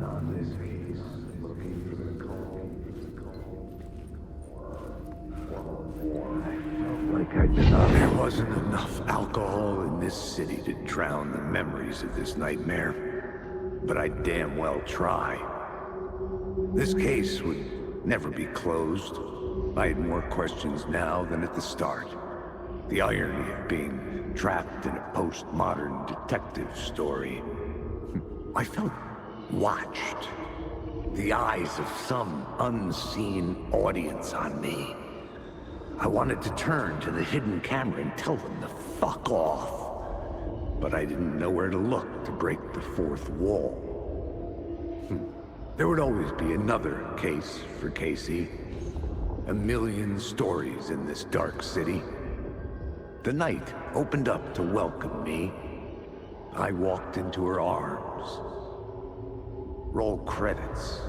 on this case, looking for the I felt like I did not. There wasn't enough alcohol in this city to drown the memories of this nightmare, but I'd damn well try. This case would never be closed. I had more questions now than at the start. The irony of being trapped in a postmodern detective story. I felt watched. The eyes of some unseen audience on me. I wanted to turn to the hidden camera and tell them to fuck off. But I didn't know where to look to break the fourth wall. There would always be another case for Casey. A million stories in this dark city. The night opened up to welcome me. I walked into her arms. Roll credits.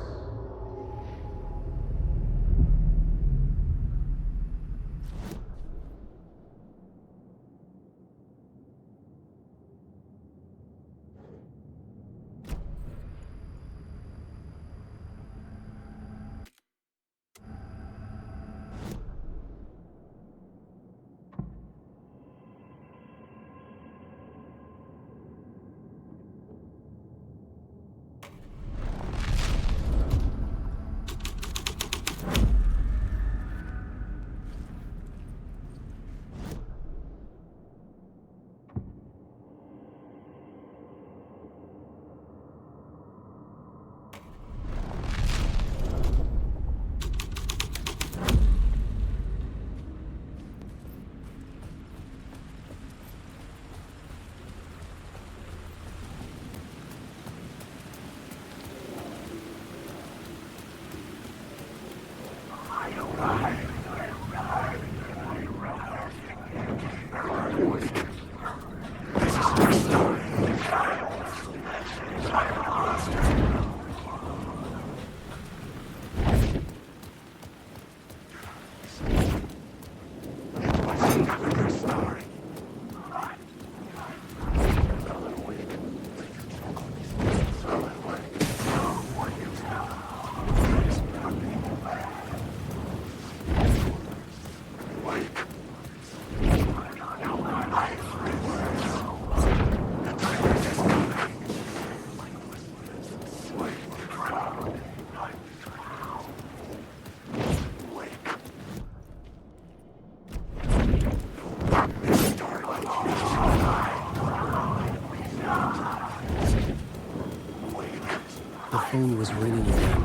The phone was ringing again.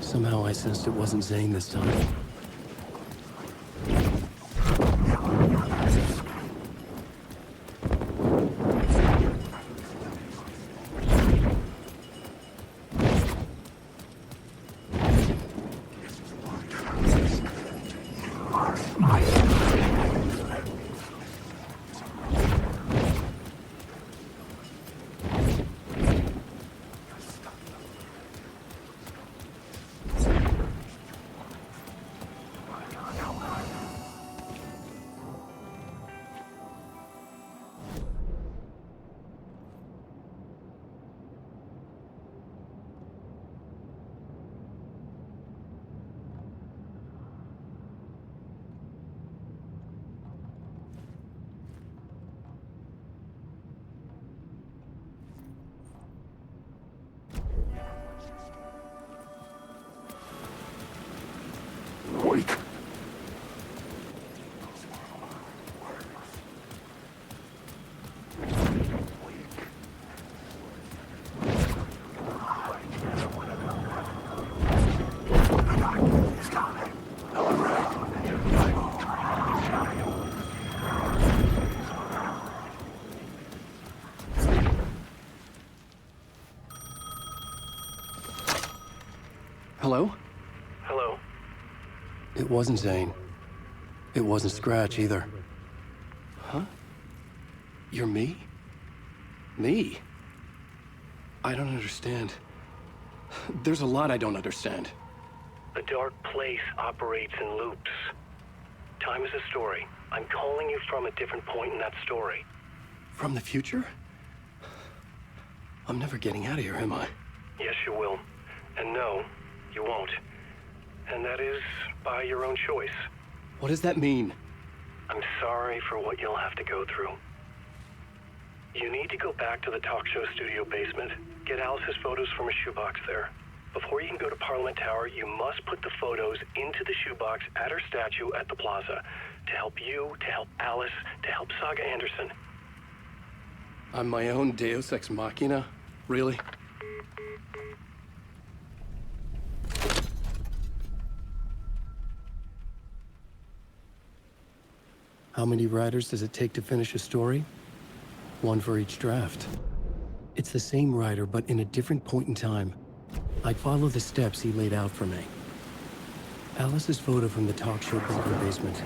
Somehow I sensed it wasn't Zane this time. Hello? Hello? It wasn't Zane. It wasn't Scratch either. Huh? You're me? Me? I don't understand. There's a lot I don't understand. The dark place operates in loops. Time is a story. I'm calling you from a different point in that story. From the future? I'm never getting out of here, am I? Yes, you will. And no, you won't. And that is by your own choice. What does that mean? I'm sorry for what you'll have to go through. You need to go back to the talk show studio basement. Get Alice's photos from a shoebox there. Before you can go to Parliament Tower, you must put the photos into the shoebox at her statue at the plaza. To help you, to help Alice, to help Saga Anderson. I'm my own Deus Ex Machina? Really? How many writers does it take to finish a story? One for each draft. It's the same writer, but in a different point in time. I'd follow the steps he laid out for me. Alice's photo from the talk show bunker basement.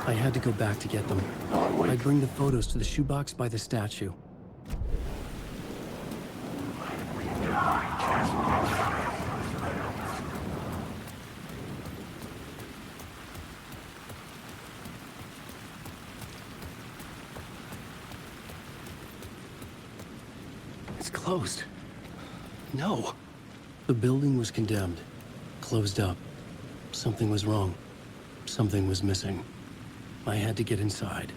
I had to go back to get them. I'd bring the photos to the shoebox by the statue. It's closed. No. The building was condemned. Closed up. Something was wrong. Something was missing. I had to get inside.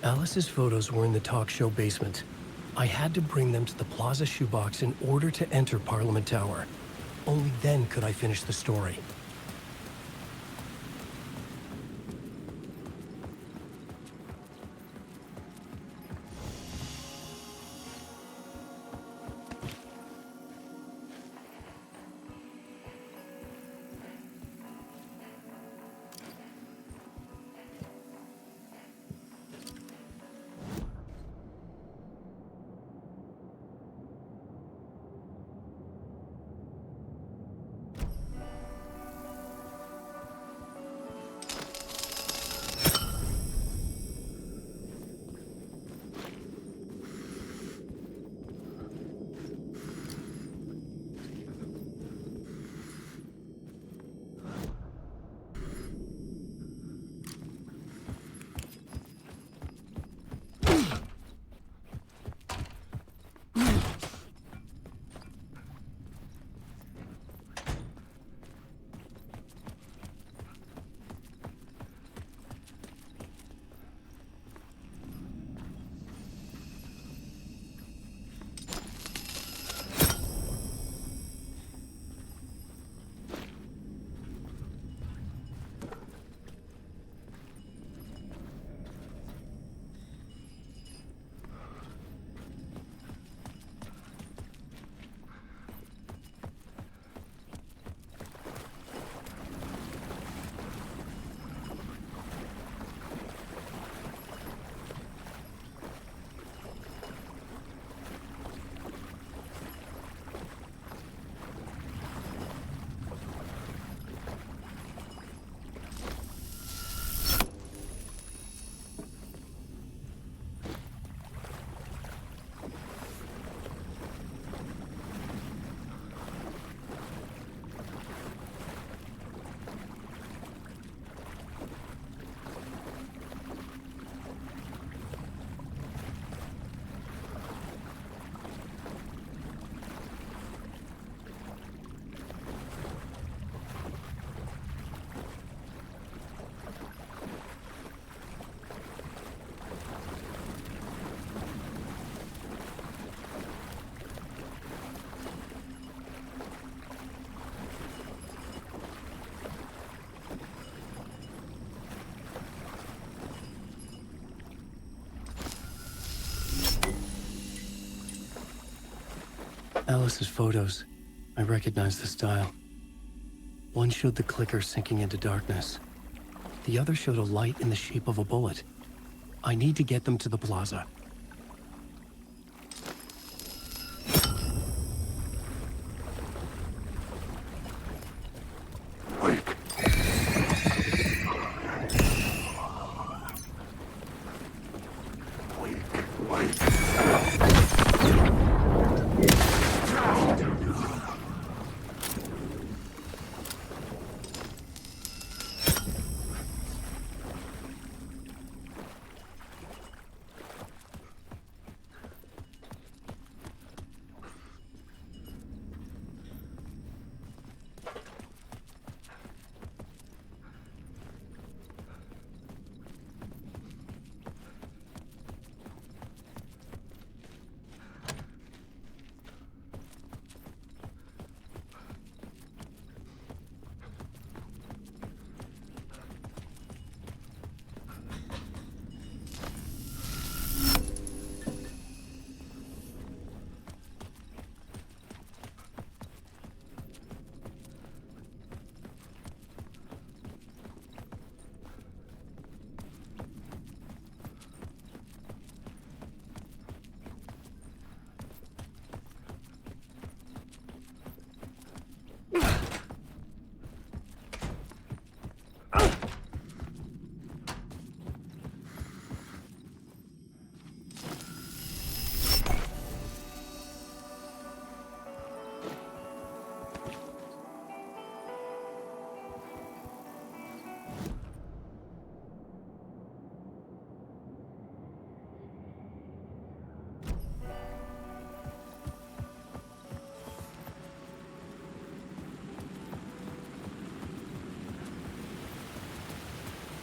Alice's photos were in the talk show basement. I had to bring them to the Plaza shoebox in order to enter Parliament Tower. Only then could I finish the story. Alice's photos. I recognize the style. One showed the clicker sinking into darkness. The other showed a light in the shape of a bullet. I need to get them to the plaza.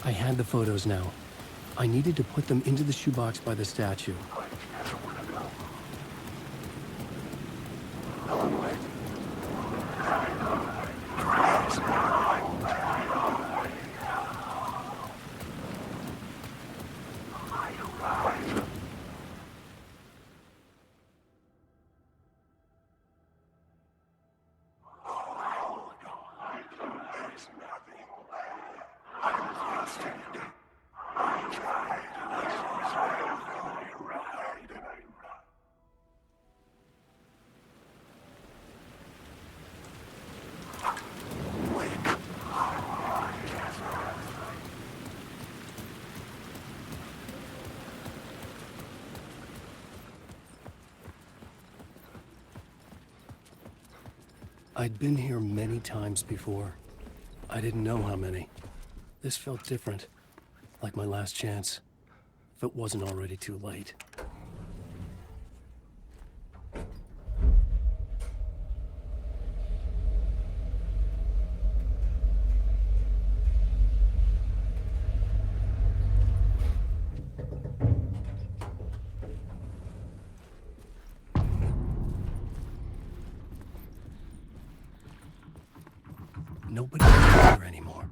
I had the photos now. I needed to put them into the shoebox by the statue. I'd been here many times before. I didn't know how many. This felt different, like my last chance, if it wasn't already too late. Nobody was here anymore.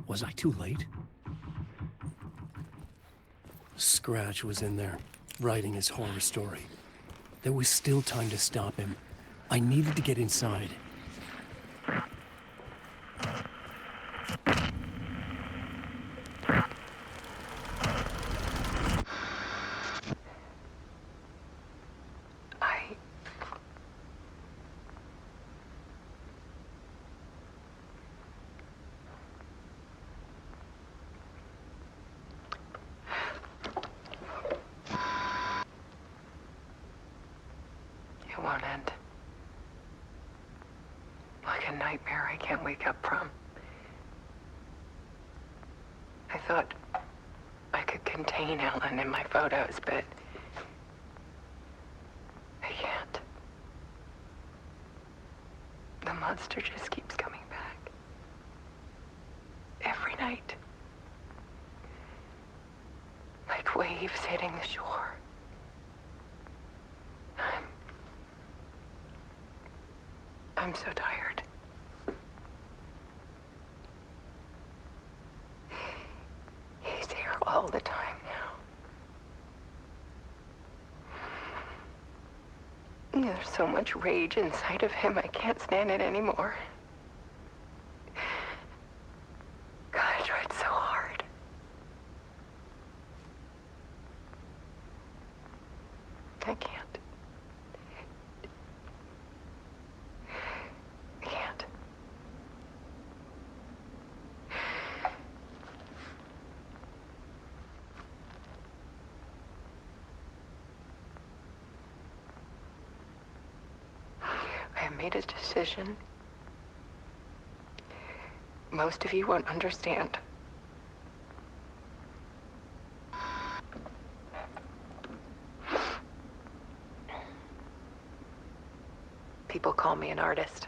Was I too late? Scratch was in there, writing his horror story. There was still time to stop him. I needed to get inside. It won't end. Like a nightmare I can't wake up from. I thought I could contain Ellen in my photos, but I can't. The monster just keeps coming back. Every night. Like waves hitting the shore. I'm so tired. He's here all the time There's so much rage inside of him, I can't stand it anymore. God, I tried so hard. I can't. I can't. I have made a decision. Most of you won't understand. People call me an artist,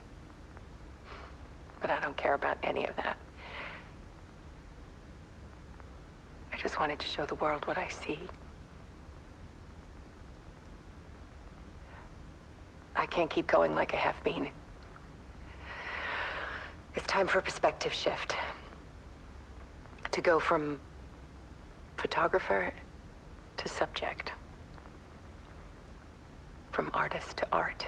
but I don't care about any of that. I just wanted to show the world what I see. I can't keep going like I have been. It's time for a perspective shift. To go from photographer to subject. From artist to art.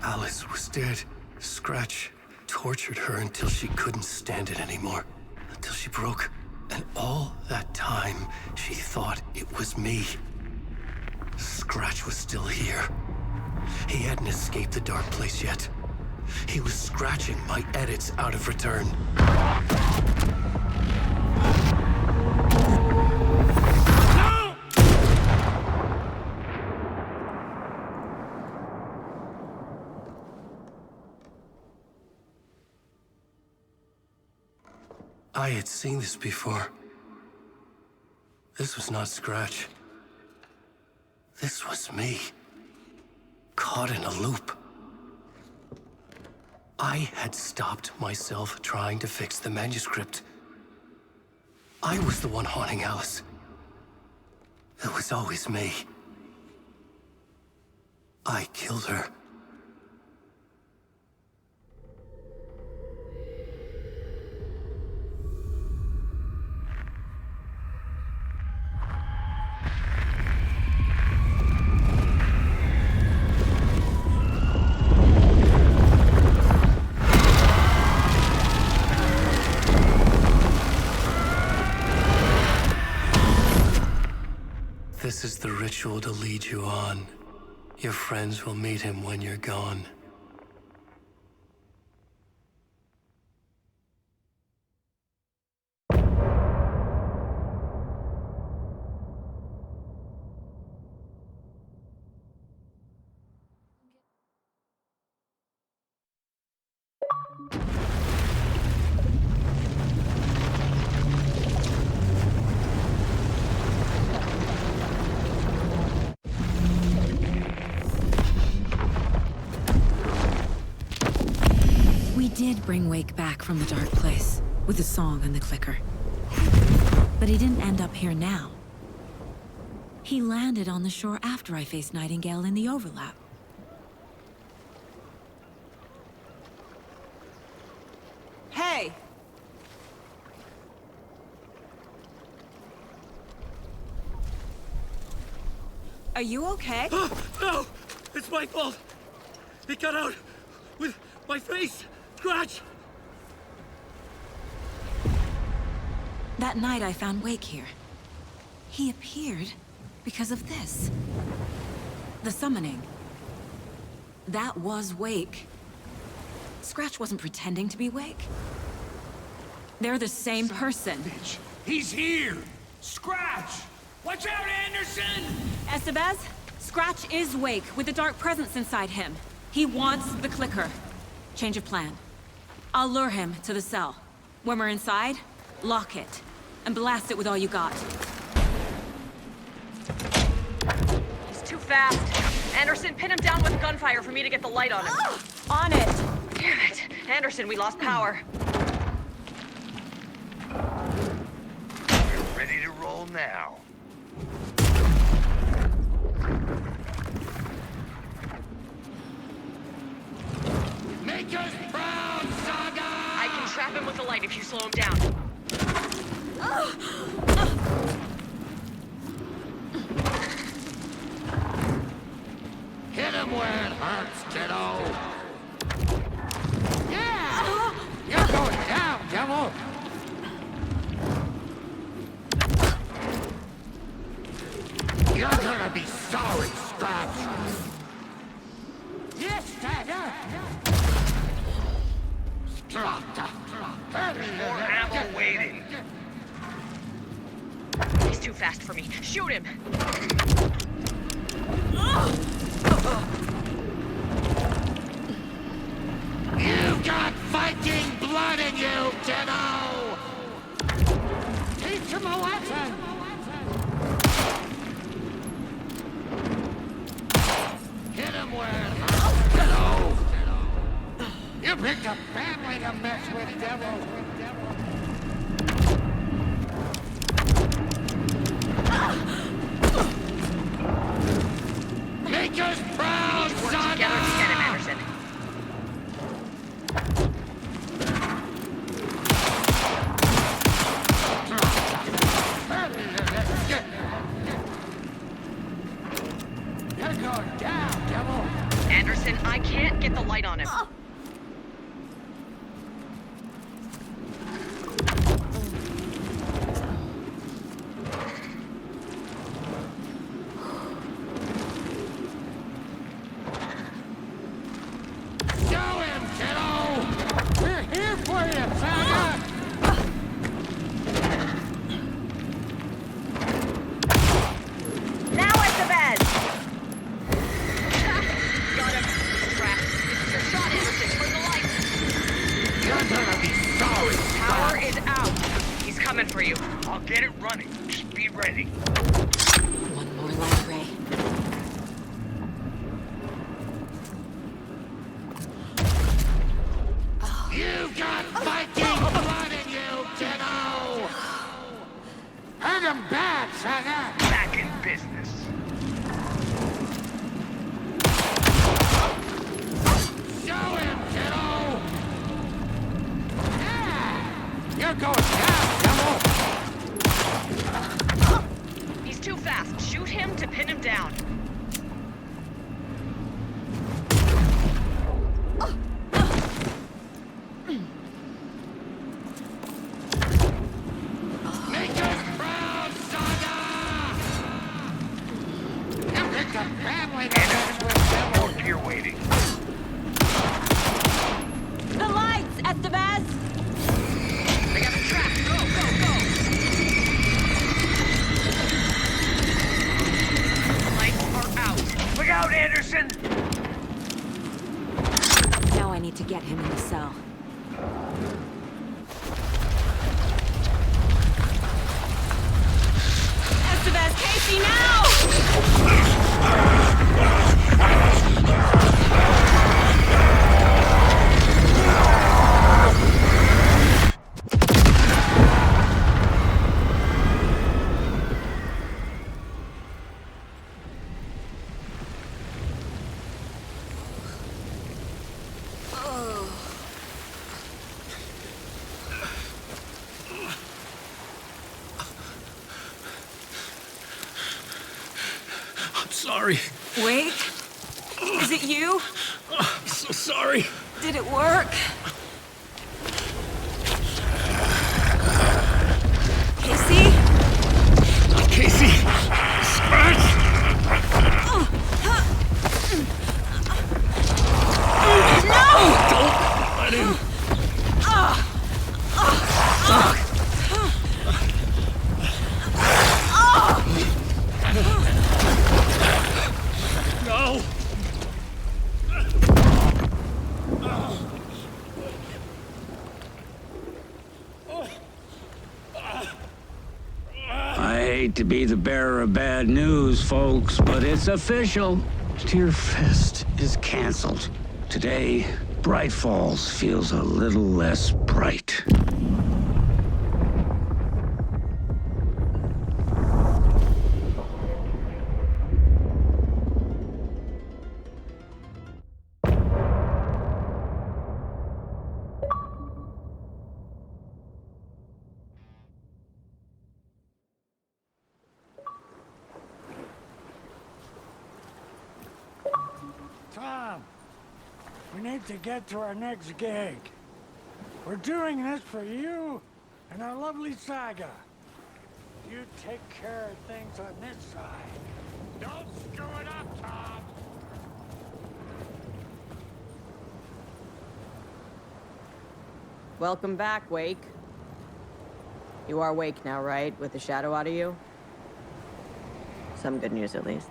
Alice was dead. Scratch tortured her until she couldn't stand it anymore. Until she broke. And all that time, she thought it was me. Scratch was still here. He hadn't escaped the dark place yet. He was scratching my edits out of return. I had seen this before. This was not Scratch. This was me. Caught in a loop. I had stopped myself trying to fix the manuscript. I was the one haunting Alice. It was always me. I killed her. This is the ritual to lead you on. Your friends will meet him when you're gone. We did bring Wake back from the dark place, with the song and the clicker. But he didn't end up here now. He landed on the shore after I faced Nightingale in the overlap. Hey! Are you okay? No! It's my fault! It got out with my face! Scratch! That night I found Wake here. He appeared because of this. The summoning. That was Wake. Scratch wasn't pretending to be Wake. They're the same person. Bitch, he's here! Scratch! Watch out, Anderson! Estevez, Scratch is Wake with a dark presence inside him. He wants the clicker. Change of plan. I'll lure him to the cell. When we're inside, lock it. And blast it with all you got. He's too fast. Anderson, pin him down with gunfire for me to get the light on him. On it! Damn it. Anderson, we lost power. We're ready to roll now. Make us proud, Saga! I can trap him with the light if you slow him down. Hit him where it hurts, kiddo! Yeah! You're going down, devil! You're gonna be sorry, Scratch! Yes, Dagger! More ammo waiting. He's too fast for me. Shoot him! You've got Viking blood in you, kiddo! Teach him a lesson! Hit him where it hurts, kiddo! You picked a family to mess with, devil! Make us proud, Work Saga! together to get him, Anderson. You're going down, devil! Anderson, I can't get the light on him. Show him, kiddo! We're here for you, Saga! Now at the bed! Got him. Trapped. This is your shot, Anderson. Turn the lights. You're gonna be sorry, Power is out. He's coming for you. I'll get it running. Just be ready. One more light ray. You've got Viking blood in you, kiddo! Hurt him bad, Saga! Back in business. Show him, kiddo! Yeah! You're going down, devil! He's too fast. Shoot him to pin him down. Make us proud, Saga! You picked a family to mess with, devil! More gear waiting. The lights, Estevez! They got him trapped. Go, go, go! Lights are out. Look out, Anderson! Now I need to get him in the cell. Estevez, Casey, now! I'm sorry. Wake? Is it you? I'm so sorry. Did it work? Casey? Casey! Scratch! Don't let him! No! I hate to be the bearer of bad news, folks, but it's official. Tear Fest is canceled. Today, Bright Falls feels a little less bright. Tom, we need to get to our next gig. We're doing this for you and our lovely saga. You take care of things on this side. Don't screw it up, Tom! Welcome back, Wake. You are Wake now, right? With the shadow out of you? Some good news, at least.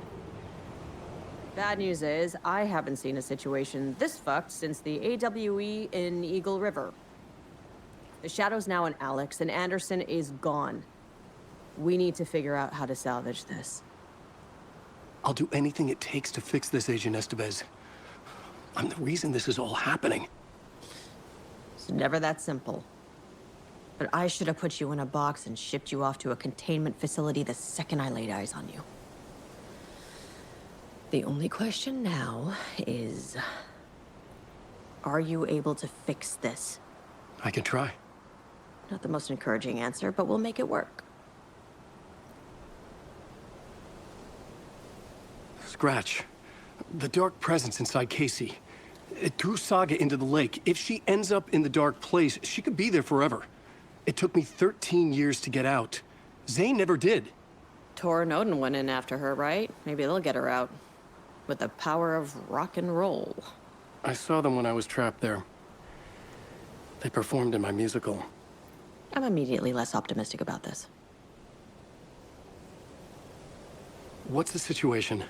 Bad news is, I haven't seen a situation this fucked since the AWE in Eagle River. The shadow's now in Alex, and Anderson is gone. We need to figure out how to salvage this. I'll do anything it takes to fix this, Agent Estevez. I'm the reason this is all happening. It's never that simple. But I should have put you in a box and shipped you off to a containment facility the second I laid eyes on you. The only question now is... are you able to fix this? I can try. Not the most encouraging answer, but we'll make it work. Scratch. The dark presence inside Casey. It threw Saga into the lake. If she ends up in the dark place, she could be there forever. It took me 13 years to get out. Zane never did. Tor and Odin went in after her, right? Maybe they'll get her out. With the power of rock and roll. I saw them when I was trapped there. They performed in my musical. I'm immediately less optimistic about this. What's the situation?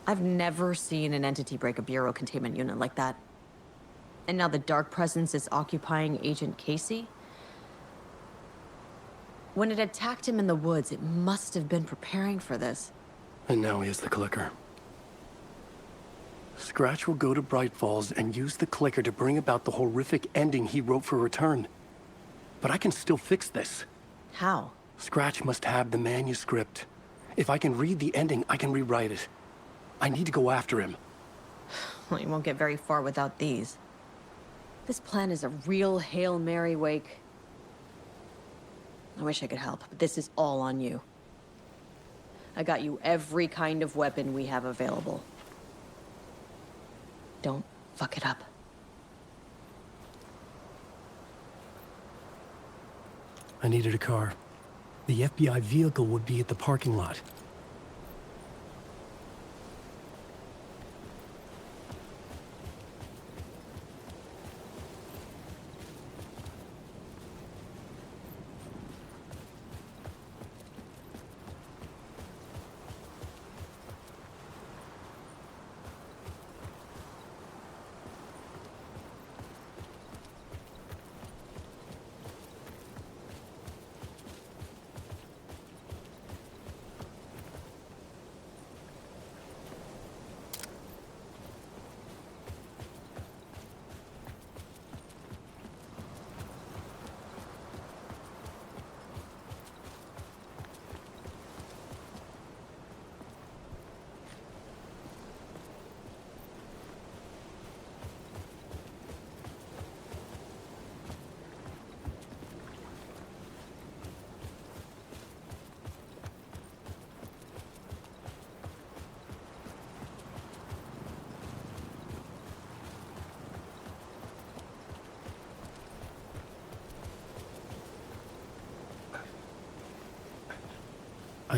I've never seen an entity break a bureau containment unit like that. And now the dark presence is occupying Agent Casey? When it attacked him in the woods, it must have been preparing for this. And now he has the clicker. Scratch will go to Bright Falls and use the clicker to bring about the horrific ending he wrote for Return. But I can still fix this. How? Scratch must have the manuscript. If I can read the ending, I can rewrite it. I need to go after him. Well, you won't get very far without these. This plan is a real Hail Mary, Wake. I wish I could help, but this is all on you. I got you every kind of weapon we have available. Don't fuck it up. I needed a car. The FBI vehicle would be at the parking lot.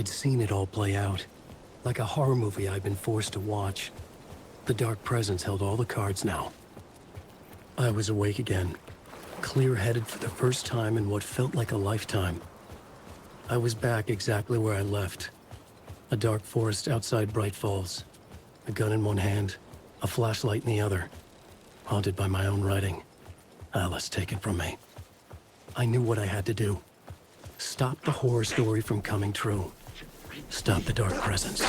I'd seen it all play out, like a horror movie I'd been forced to watch. The Dark Presence held all the cards now. I was awake again, clear-headed for the first time in what felt like a lifetime. I was back exactly where I left. A dark forest outside Bright Falls. A gun in one hand, a flashlight in the other. Haunted by my own writing. Alice taken from me. I knew what I had to do. Stop the horror story from coming true. Stop the Dark Presence.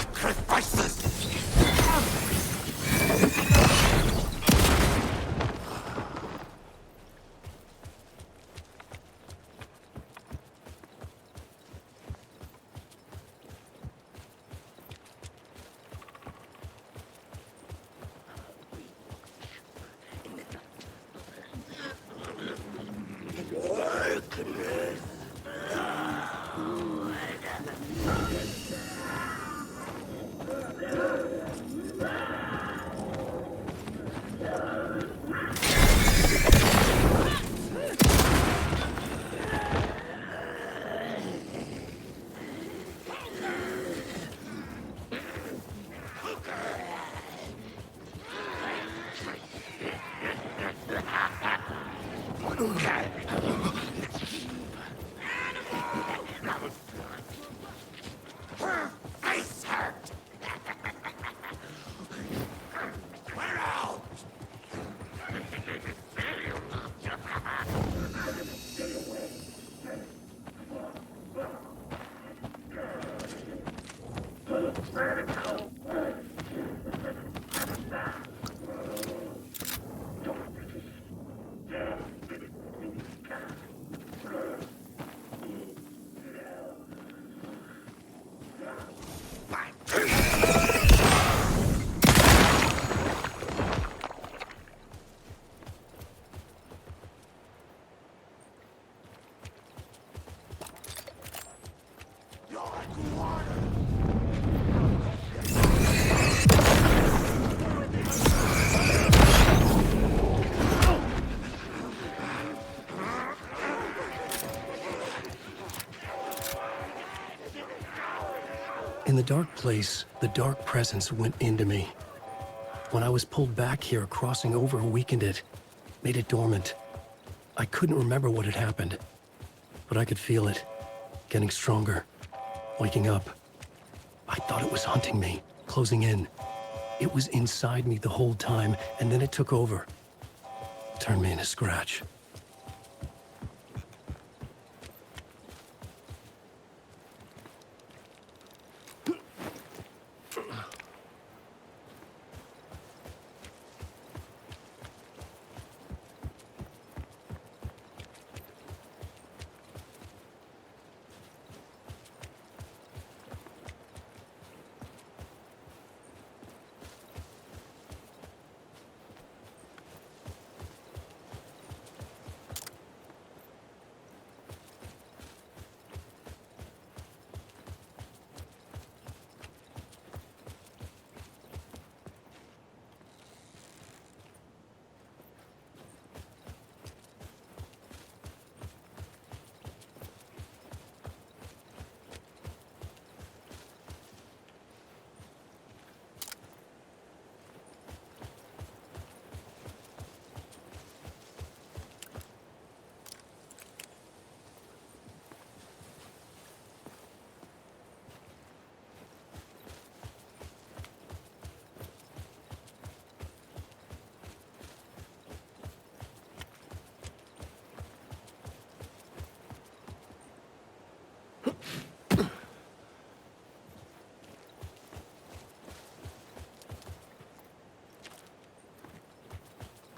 In the dark place, the Dark Presence went into me. When I was pulled back here, crossing over weakened it, made it dormant. I couldn't remember what had happened, but I could feel it, getting stronger, waking up. I thought it was hunting me, closing in. It was inside me the whole time, and then it took over. Turned me into scratch.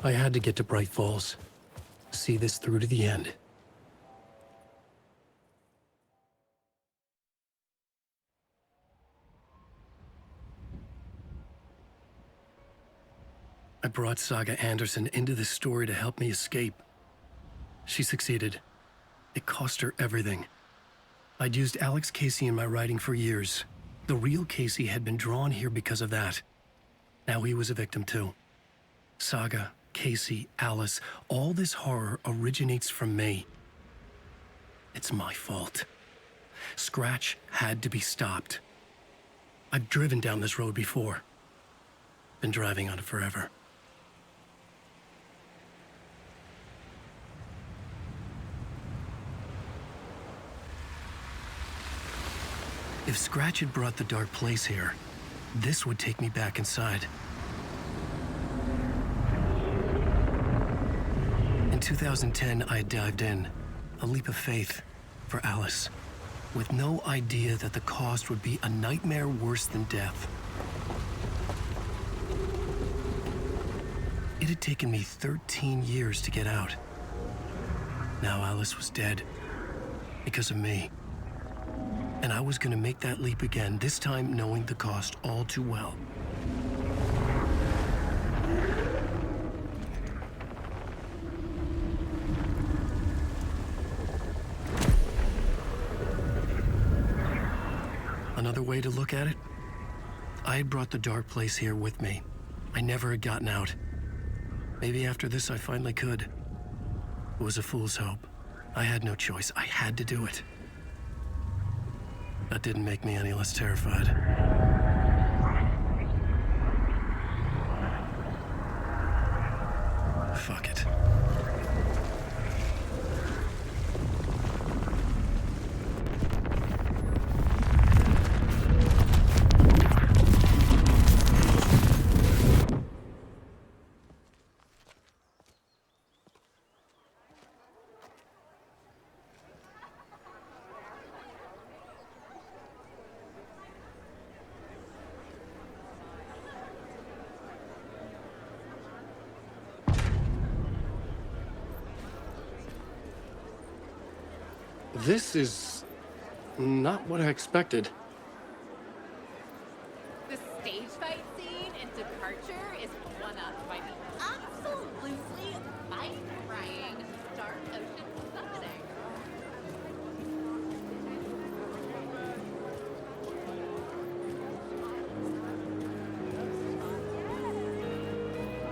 I had to get to Bright Falls. See this through to the end. I brought Saga Anderson into this story to help me escape. She succeeded. It cost her everything. I'd used Alex Casey in my writing for years. The real Casey had been drawn here because of that. Now he was a victim too. Saga, Casey, Alice, all this horror originates from me. It's my fault. Scratch had to be stopped. I've driven down this road before. Been driving on it forever. If Scratch had brought the dark place here, this would take me back inside. In 2010, I dived in, a leap of faith for Alice, with no idea that the cost would be a nightmare worse than death. It had taken me 13 years to get out. Now Alice was dead, because of me. And I was gonna make that leap again, this time knowing the cost all too well. Another way to look at it? I had brought the dark place here with me. I never had gotten out. Maybe after this I finally could. It was a fool's hope. I had no choice. I had to do it. That didn't make me any less terrified. Fuck it. This is not what I expected. The stage fight scene in Departure is one-upped by the absolutely mind-frying Dark Ocean summoning.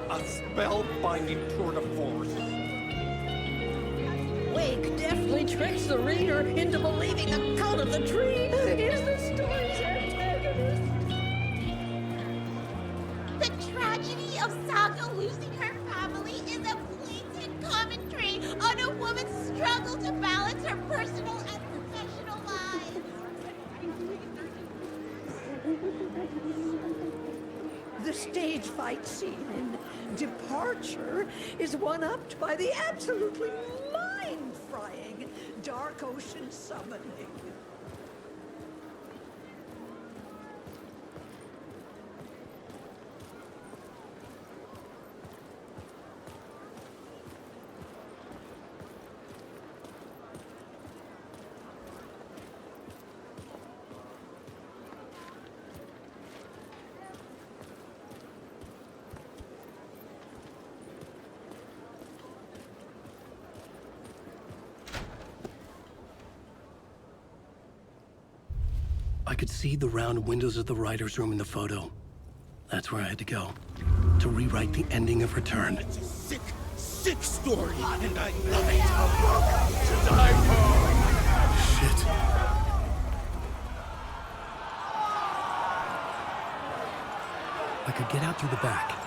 A spellbinding tour de force. Wake deftly tricks the reader into believing the cult of the tree is the story's antagonist. The tragedy of Saga losing her family is a blatant commentary on a woman's struggle to balance her personal and professional lives. The stage fight scene in Departure is one-upped by the absolutely mind-frying Dark Ocean summoning. I could see the round windows of the writer's room in the photo. That's where I had to go, to rewrite the ending of Return. It's a sick, sick story, and I love it. To die for. Shit. I could get out through the back.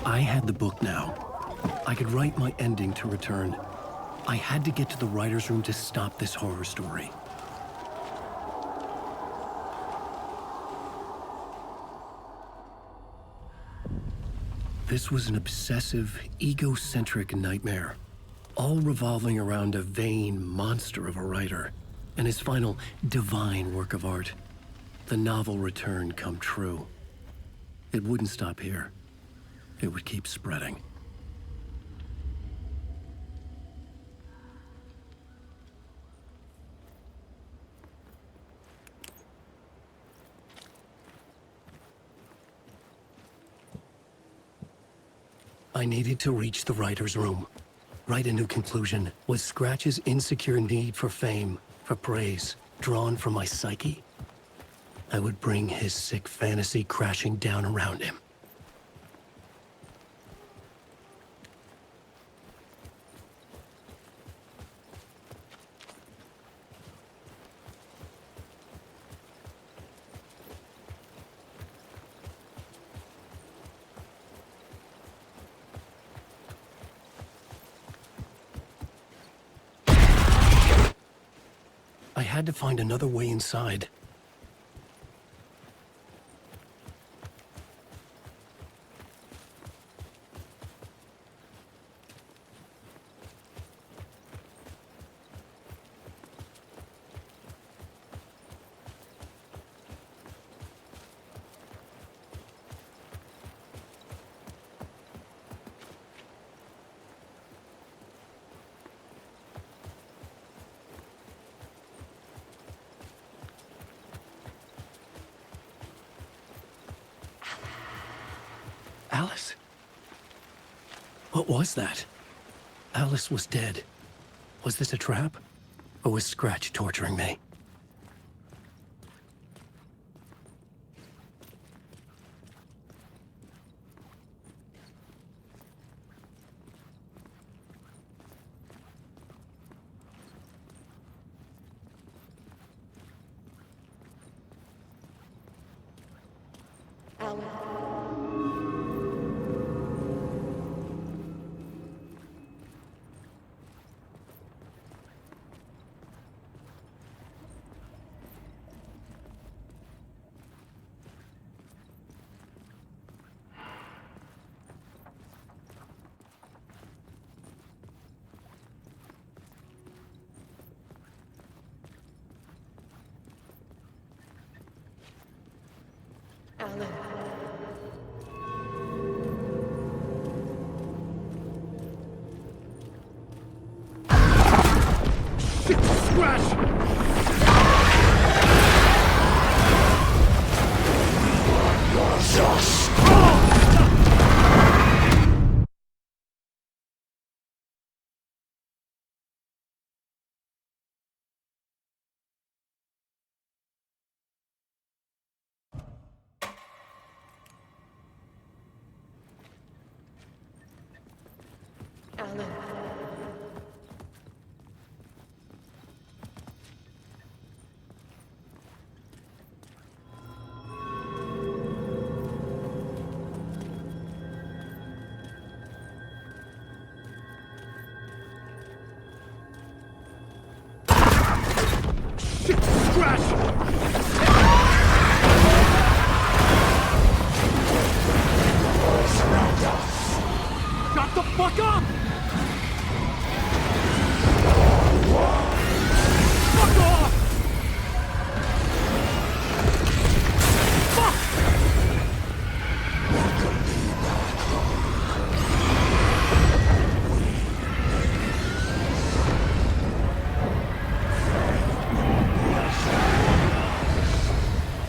I had the book now. I could write my ending to Return. I had to get to the writer's room to stop this horror story. This was an obsessive, egocentric nightmare, all revolving around a vain monster of a writer and his final divine work of art, the novel Return come true. It wouldn't stop here. It would keep spreading. I needed to reach the writer's room. Write a new conclusion. Was Scratch's insecure need for fame, for praise, drawn from my psyche? I would bring his sick fantasy crashing down around him. I had to find another way inside. Alice? What was that? Alice was dead. Was this a trap? Or was Scratch torturing me? Shut the fuck up! Fuck off! Fuck!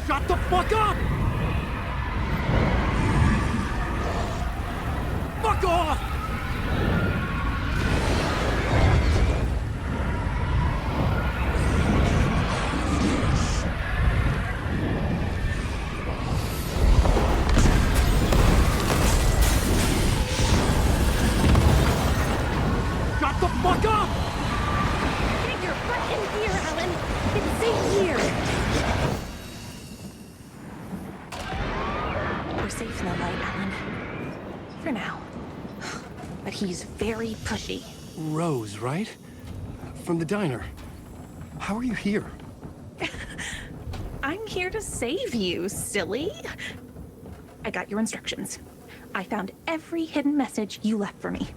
Shut the fuck up! Fuck off! Shut the fuck up! Get your butt in here, Alan! It's safe here! We're safe in the light, Alan. For now. But he's very pushy. Rose, right? From the diner. How are you here? I'm here to save you, silly. I got your instructions. I found every hidden message you left for me.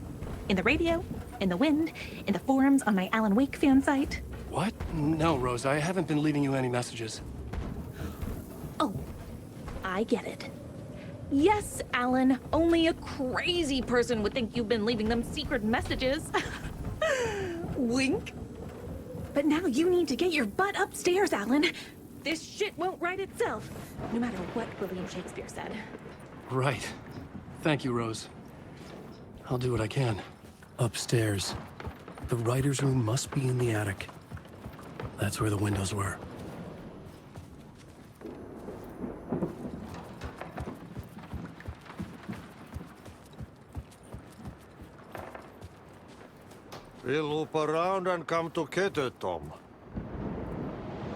In the radio, in the wind, in the forums on my Alan Wake fan site. What? No, Rose, I haven't been leaving you any messages. Oh, I get it. Yes, Alan, only a crazy person would think you've been leaving them secret messages. Wink. But now you need to get your butt upstairs, Alan. This shit won't right itself, no matter what William Shakespeare said. Right. Thank you, Rose. I'll do what I can. Upstairs. The writer's room must be in the attic. That's where the windows were. We'll loop around and come together, Tom.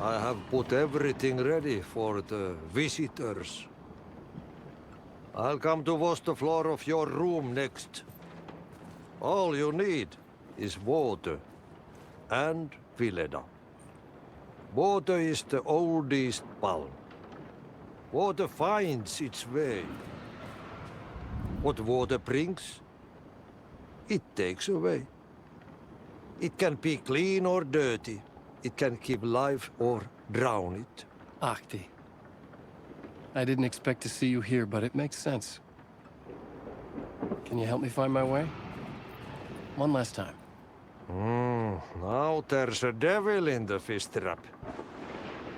I have put everything ready for the visitors. I'll come to wash the floor of your room next. All you need is water and Vileda. Water is the oldest palm. Water finds its way. What water brings, it takes away. It can be clean or dirty. It can keep life or drown it. Ahti. I didn't expect to see you here, but it makes sense. Can you help me find my way? One last time. Now there's a devil in the fish trap.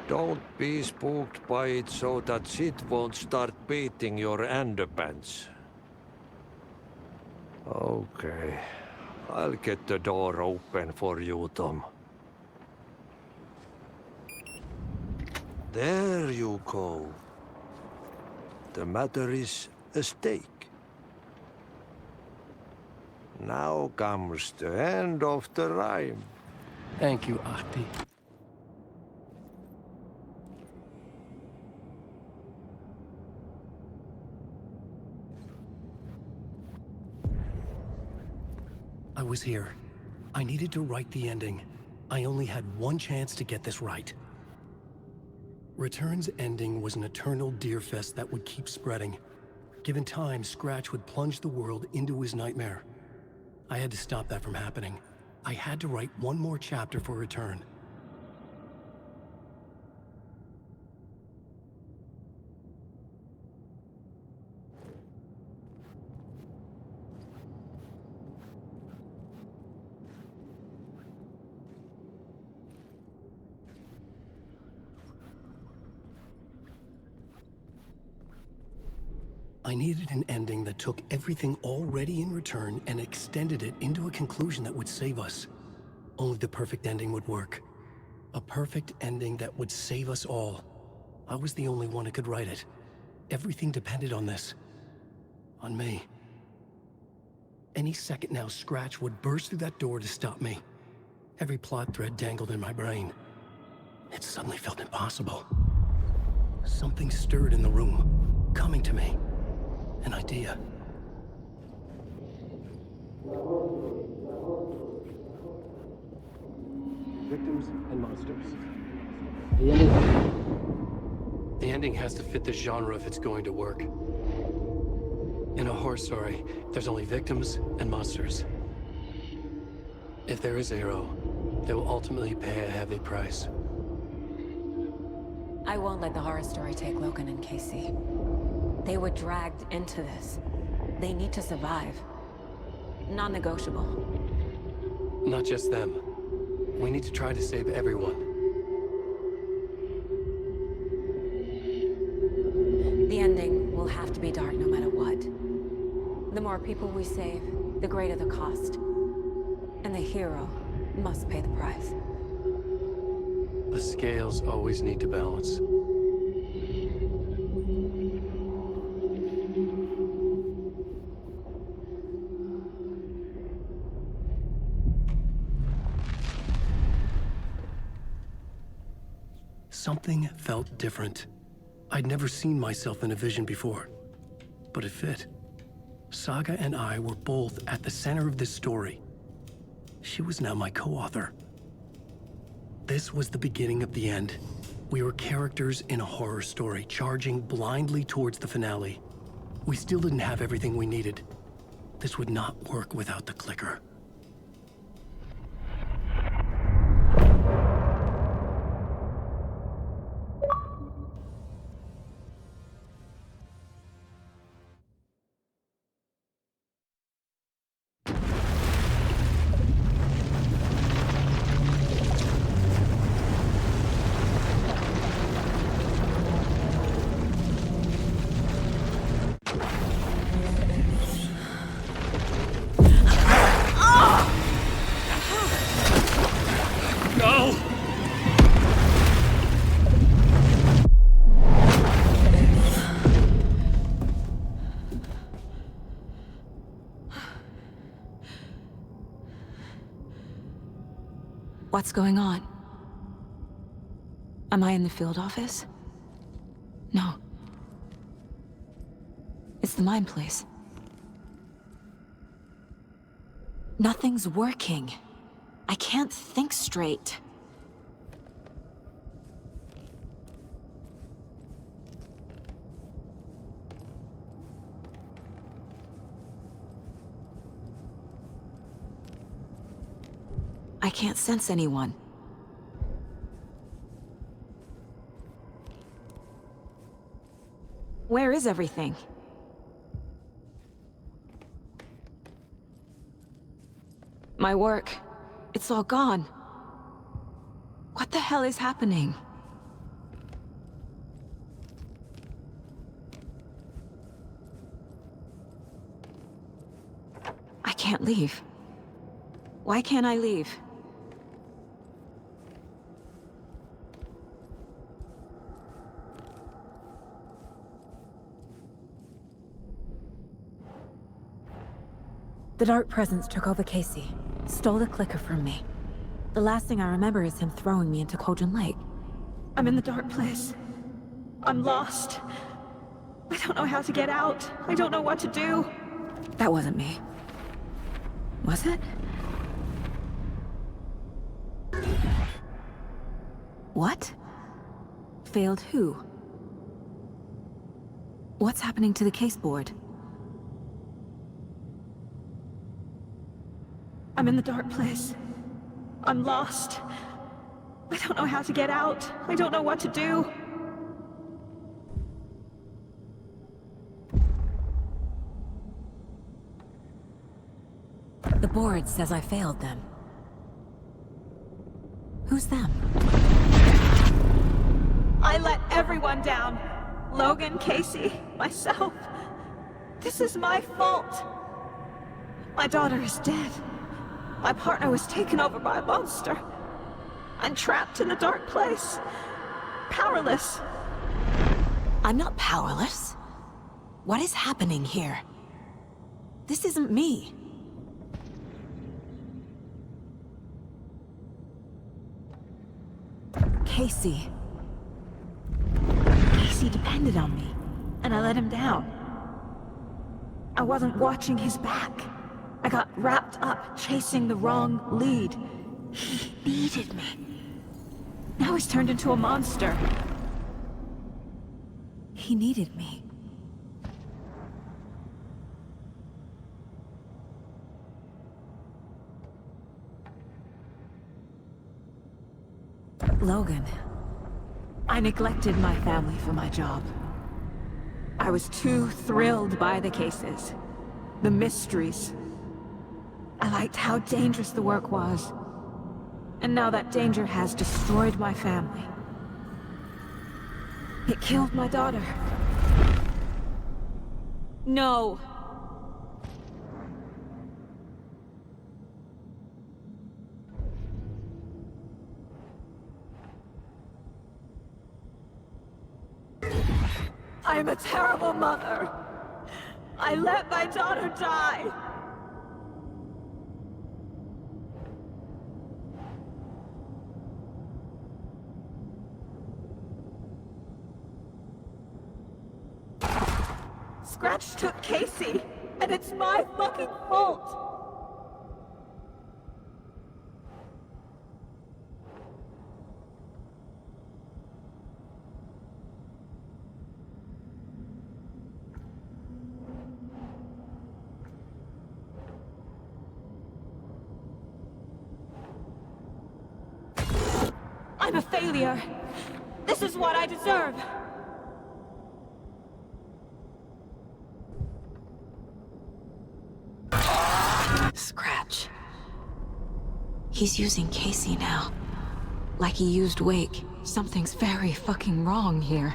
Don't be spooked by it so that shit won't start beating your underpants. Okay. I'll get the door open for you, Tom. There you go. The matter is a stake. Now comes the end of the rhyme. Thank you, Ahti. I was here. I needed to write the ending. I only had one chance to get this right. Return's ending was an eternal deerfest that would keep spreading. Given time, Scratch would plunge the world into his nightmare. I had to stop that from happening. I had to write one more chapter for Return. I needed an ending that took everything already in Return and extended it into a conclusion that would save us. Only the perfect ending would work. A perfect ending that would save us all. I was the only one who could write it. Everything depended on this. On me. Any second now, Scratch would burst through that door to stop me. Every plot thread dangled in my brain. It suddenly felt impossible. Something stirred in the room, coming to me. An idea. Victims and monsters. The ending has to fit this genre if it's going to work. In a horror story, there's only victims and monsters. If there is a hero, they will ultimately pay a heavy price. I won't let the horror story take Logan and Casey. They were dragged into this. They need to survive. Non-negotiable. Not just them. We need to try to save everyone. The ending will have to be dark no matter what. The more people we save, the greater the cost. And the hero must pay the price. The scales always need to balance. Something felt different. I'd never seen myself in a vision before, but it fit. Saga and I were both at the center of this story. She was now my co-author. This was the beginning of the end. We were characters in a horror story, charging blindly towards the finale. We still didn't have everything we needed. This would not work without the clicker. What's going on? Am I in the field office? No. It's the mine place. Nothing's working. I can't think straight. I can't sense anyone. Where is everything? My work, it's all gone. What the hell is happening? I can't leave. Why can't I leave? The Dark Presence took over Casey, stole the clicker from me. The last thing I remember is him throwing me into Cauldron Lake. I'm in the dark place. I'm lost. I don't know how to get out. I don't know what to do. That wasn't me. Was it? What? Failed who? What's happening to the case board? I'm in the dark place. I'm lost. I don't know how to get out. I don't know what to do. The board says I failed them. Who's them? I let everyone down. Logan, Casey, myself. This is my fault. My daughter is dead. My partner was taken over by a monster. I'm trapped in a dark place. Powerless. I'm not powerless. What is happening here? This isn't me. Casey. Casey depended on me, and I let him down. I wasn't watching his back. I got wrapped up chasing the wrong lead. He needed me. Now he's turned into a monster. He needed me. Logan. I neglected my family for my job. I was too thrilled by the cases, the mysteries. I liked how dangerous the work was. And now that danger has destroyed my family. It killed my daughter. No. I'm a terrible mother. I let my daughter die. Scratch took Casey, and it's my fucking fault. I'm a failure. This is what I deserve. Scratch. He's using Casey now. Like he used Wake. Something's very fucking wrong here.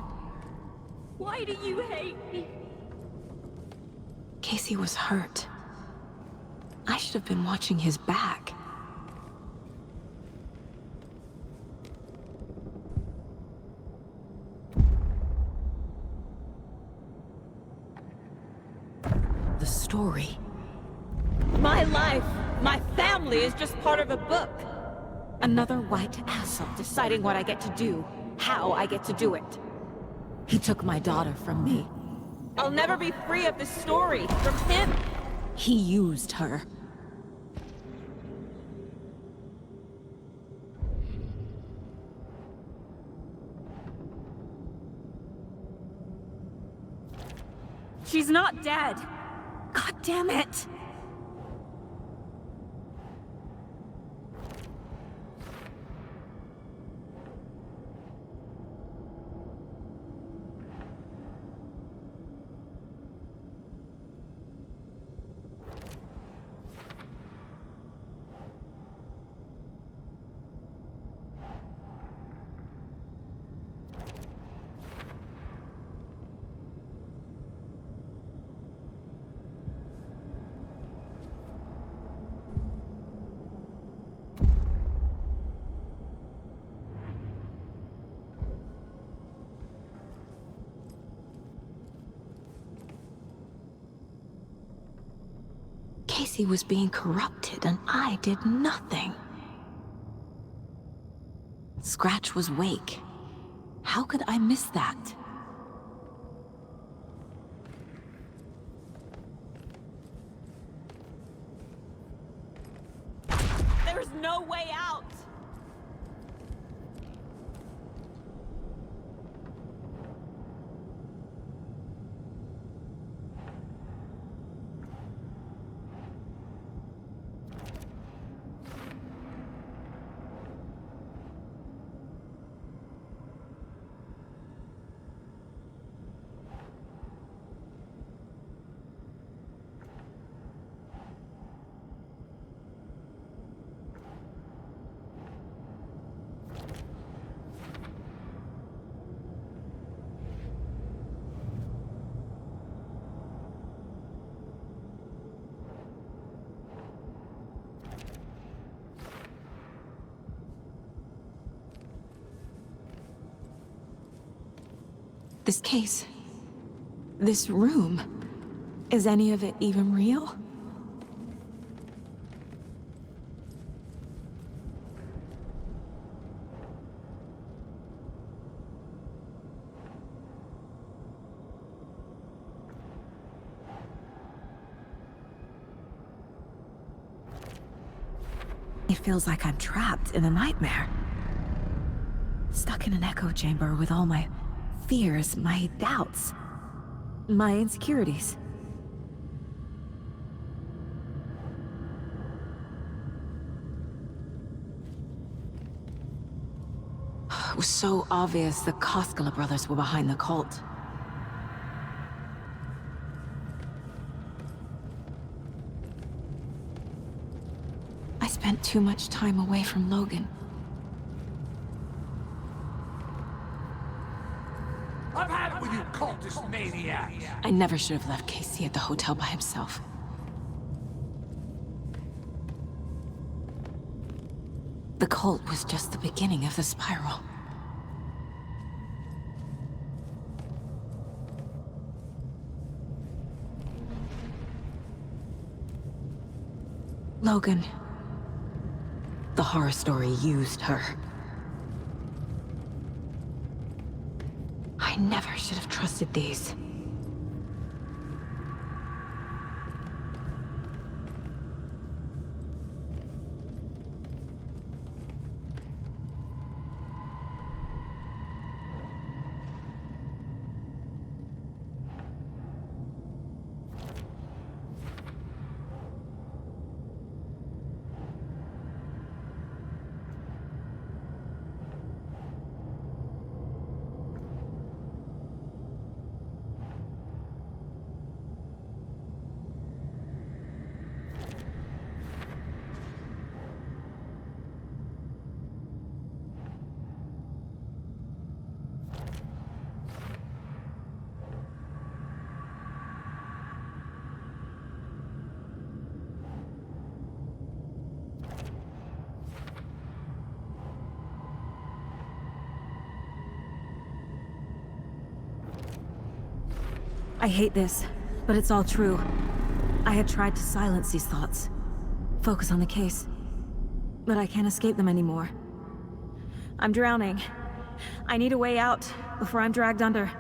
Why do you hate me? Casey was hurt. I should have been watching his back. The story. My life, my family is just part of a book. Another white asshole deciding what I get to do, how I get to do it. He took my daughter from me. I'll never be free of this story from him. He used her. She's not dead. God damn it! Casey was being corrupted and I did nothing. Scratch was Wake. How could I miss that? There's no way out. This case, this room, is any of it even real? It feels like I'm trapped in a nightmare. Stuck in an echo chamber with all my fears, my doubts, my insecurities. It was so obvious the Koskela brothers were behind the cult. I spent too much time away from Logan. I've had it with you cultist maniacs! I never should have left Casey at the hotel by himself. The cult was just the beginning of the spiral. Logan. The horror story used her. I never should have trusted these. I hate this, but it's all true. I had tried to silence these thoughts. Focus on the case. But I can't escape them anymore. I'm drowning. I need a way out before I'm dragged under.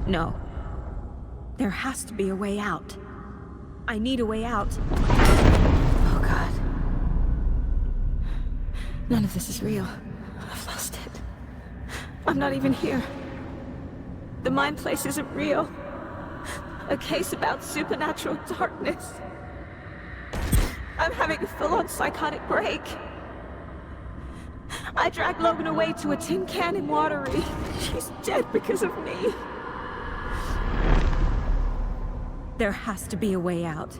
No. There has to be a way out. I need a way out. Oh, God. None of this is real. I've lost it. I'm not even here. The mind place isn't real. A case about supernatural darkness. I'm having a full-on psychotic break. I dragged Logan away to a tin can in Watery. She's dead because of me. There has to be a way out.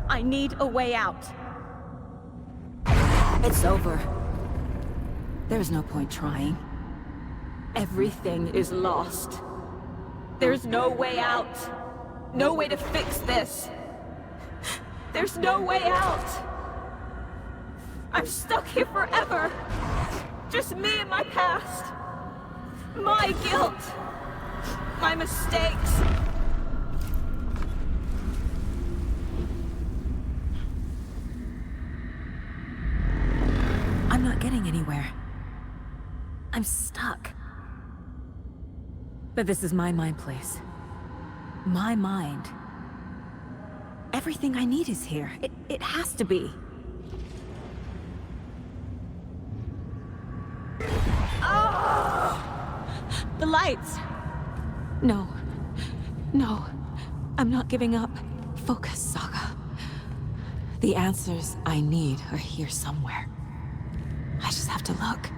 I need a way out. It's over. There's no point trying. Everything is lost. There's no way out. No way to fix this. There's no way out. I'm stuck here forever. Just me and my past. My guilt. My mistakes. I'm not getting anywhere. I'm stuck. But this is my mind place. My mind. Everything I need is here. It has to be. The lights! No. No. I'm not giving up. Focus, Saga. The answers I need are here somewhere. I just have to look.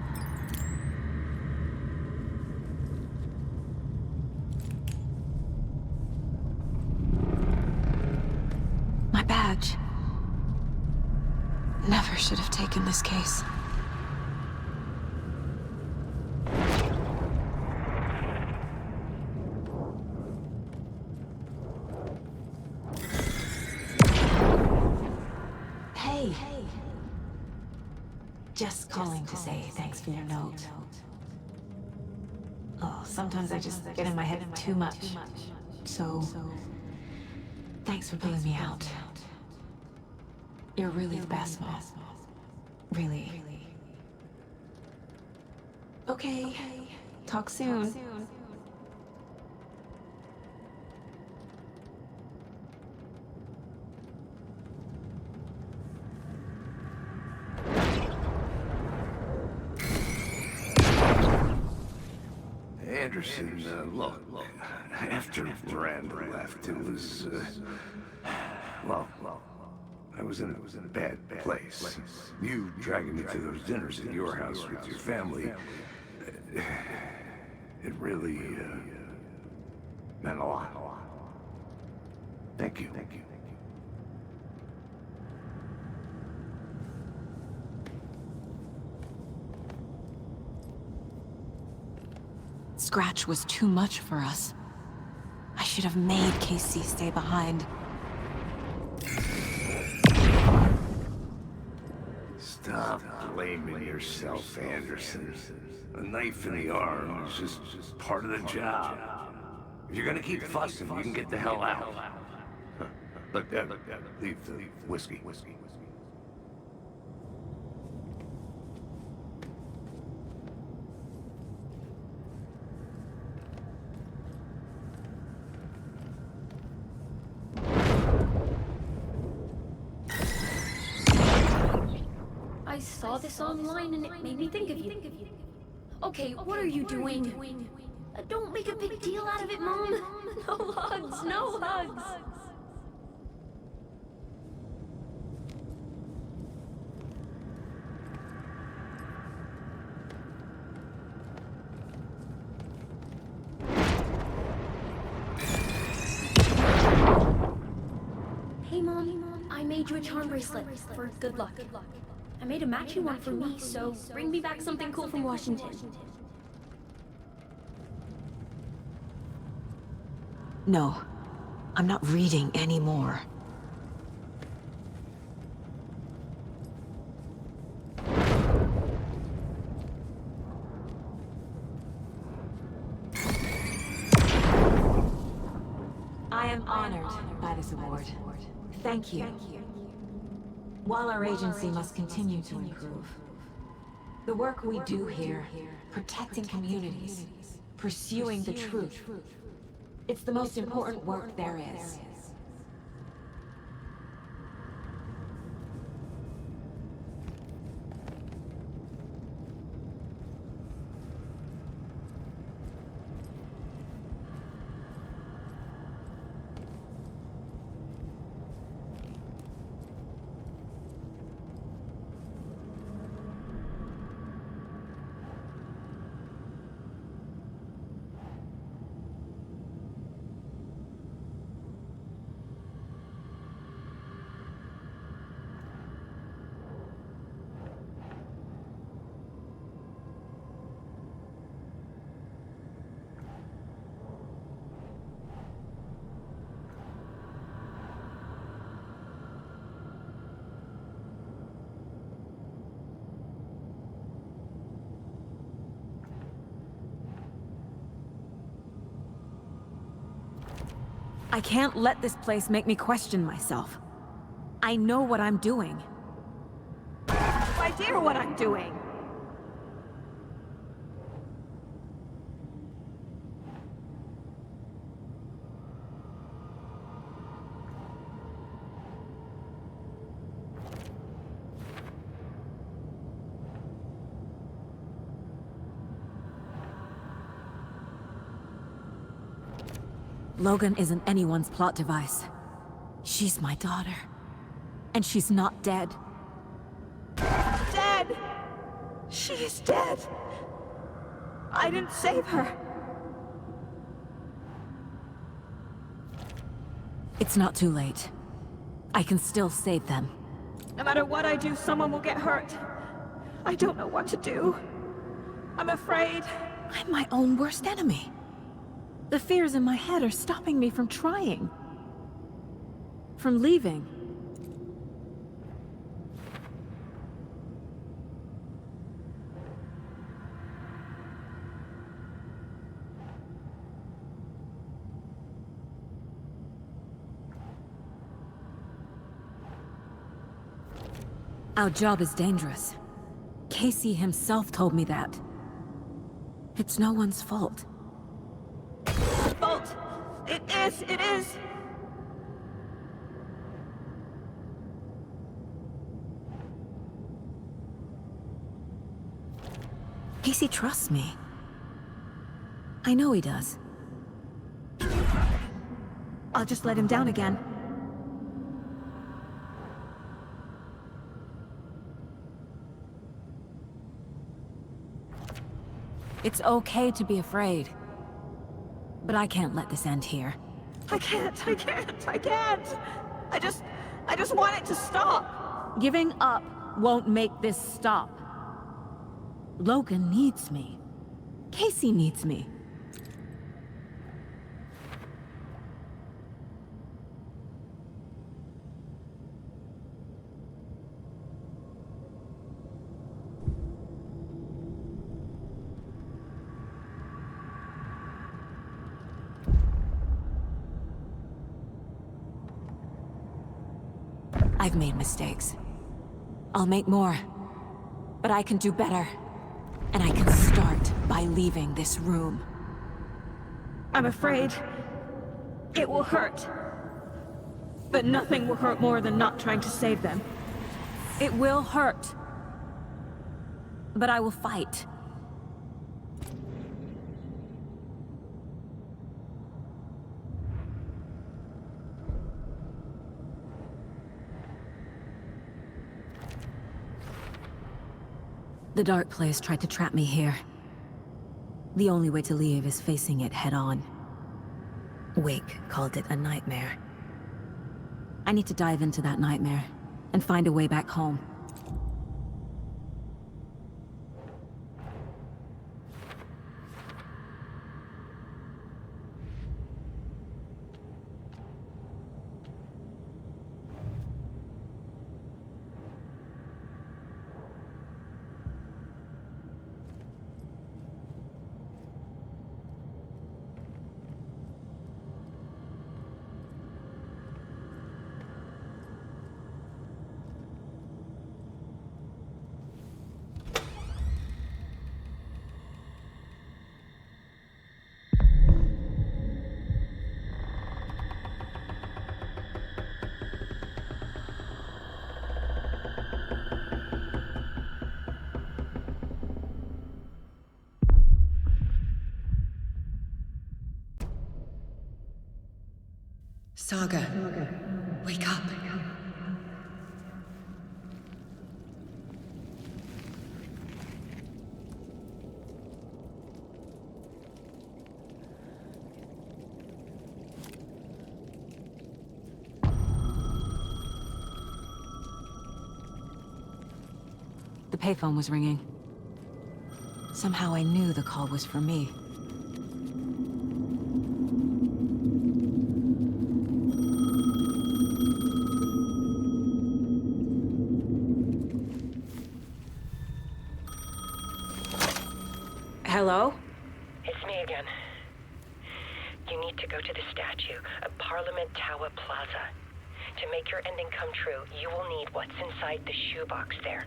My badge. Never should have taken this case. Just calling to say thanks for your note. Oh, sometimes I just get in my head too much. So, thanks for pulling me out. You're really the best, Mom. Really. Okay. Talk soon. Anderson, look, after Miranda left, it was, well, I was in a bad place. You dragging me to those dinners at your house with your family, it really, meant a lot. Thank you. Scratch was too much for us. I should have made Casey stay behind. Stop blaming yourself, Anderson. A knife in the arm is just part of the job. If you're gonna keep fussing, you can get the hell out. Look, leave the whiskey. I saw this online and it made me think of you. Okay, what are you doing? Don't make a big deal out of it, Mom. No hugs, no hugs. made you a charm bracelet for good luck. I made a matching one for me, so bring me back something cool from Washington. No, I'm not reading anymore. I am honored by this award. Thank you. While our agency must continue to improve, the work we do here, protecting communities, pursuing the truth, it's the most important work there is. I can't let this place make me question myself. I know what I'm doing. I have no idea what I'm doing. Logan isn't anyone's plot device. She's my daughter. And she's not dead. Dead! She is dead! I didn't save her. It's not too late. I can still save them. No matter what I do, someone will get hurt. I don't know what to do. I'm afraid. I'm my own worst enemy. The fears in my head are stopping me from trying. From leaving. Our job is dangerous. Casey himself told me that. It's no one's fault. Fault! It is! Casey trusts me. I know he does. I'll just let him down again. It's okay to be afraid. But I can't let this end here. I can't! I just want it to stop! Giving up won't make this stop. Logan needs me. Casey needs me. I've made mistakes. I'll make more. But I can do better. And I can start by leaving this room. I'm afraid it will hurt. But nothing will hurt more than not trying to save them. It will hurt. But I will fight. The dark place tried to trap me here. The only way to leave is facing it head-on. Wake called it a nightmare. I need to dive into that nightmare and find a way back home. Saga, wake up. The payphone was ringing. Somehow I knew the call was for me. Hello? It's me again. You need to go to the statue at Parliament Tower Plaza. To make your ending come true, you will need what's inside the shoebox there.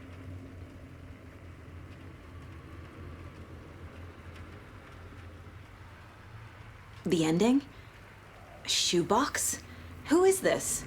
The ending? A shoebox? Who is this?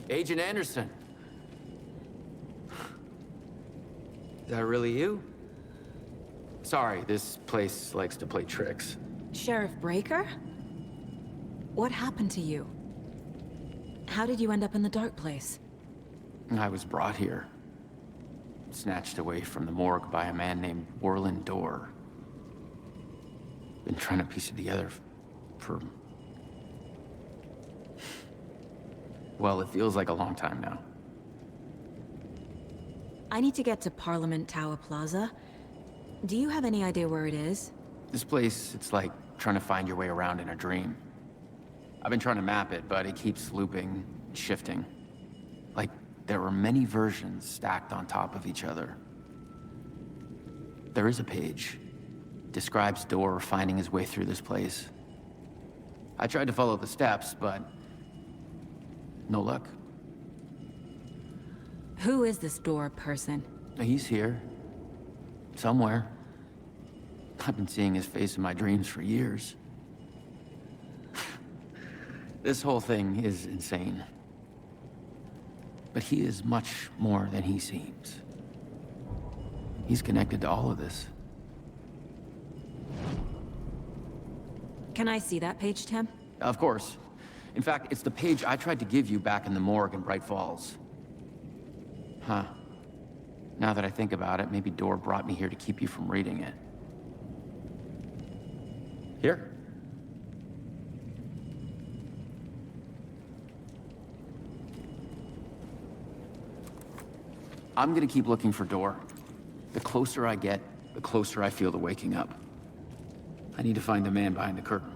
Agent Anderson. Is that really you? Sorry, this place likes to play tricks. Sheriff Breaker? What happened to you? How did you end up in the dark place? I was brought here. Snatched away from the morgue by a man named Orland Dorr. Been trying to piece it together for... well, it feels like a long time now. I need to get to Parliament Tower Plaza. Do you have any idea where it is? This place, it's like trying to find your way around in a dream. I've been trying to map it, but it keeps looping, shifting. Like there were many versions stacked on top of each other. there is a page. Describes Door finding his way through this place. I tried to follow the steps, but no luck. Who is this Door person? He's here. Somewhere. I've been seeing his face in my dreams for years. This whole thing is insane. But he is much more than he seems. He's connected to all of this. Can I see that page, Tim? Of course. In fact, it's the page I tried to give you back in the morgue in Bright Falls. Huh. Now that I think about it, maybe Door brought me here to keep you from reading it. Here. I'm gonna keep looking for Door. The closer I get, the closer I feel to waking up. I need to find the man behind the curtain.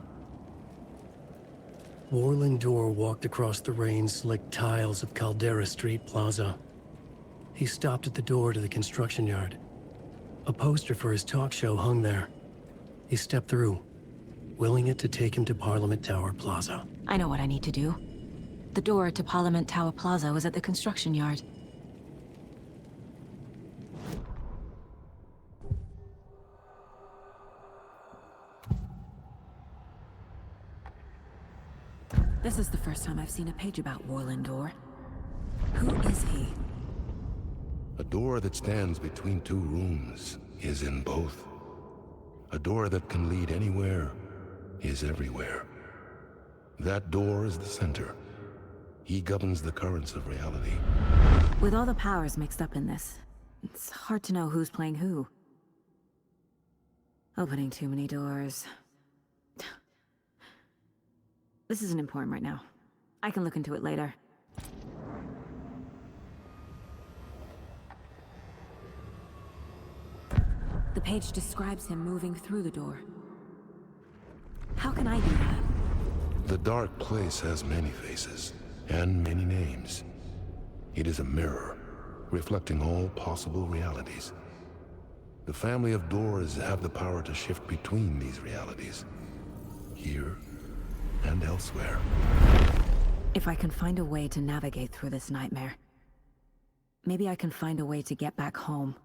Warland Door walked across the rain-slicked tiles of Caldera Street Plaza. He stopped at the door to the construction yard. A poster for his talk show hung there. He stepped through, willing it to take him to Parliament Tower Plaza. I know what I need to do. The door to Parliament Tower Plaza was at the construction yard. This is the first time I've seen a page about Warland Door. Who is he? A door that stands between two rooms is in both. A door that can lead anywhere is everywhere. That door is the center. He governs the currents of reality. With all the powers mixed up in this, it's hard to know who's playing who. Opening too many doors. This isn't important right now. I can look into it later. The page describes him moving through the door. How can I do that? The dark place has many faces, and many names. It is a mirror, reflecting all possible realities. The family of doors have the power to shift between these realities. Here and elsewhere. If I can find a way to navigate through this nightmare, maybe I can find a way to get back home.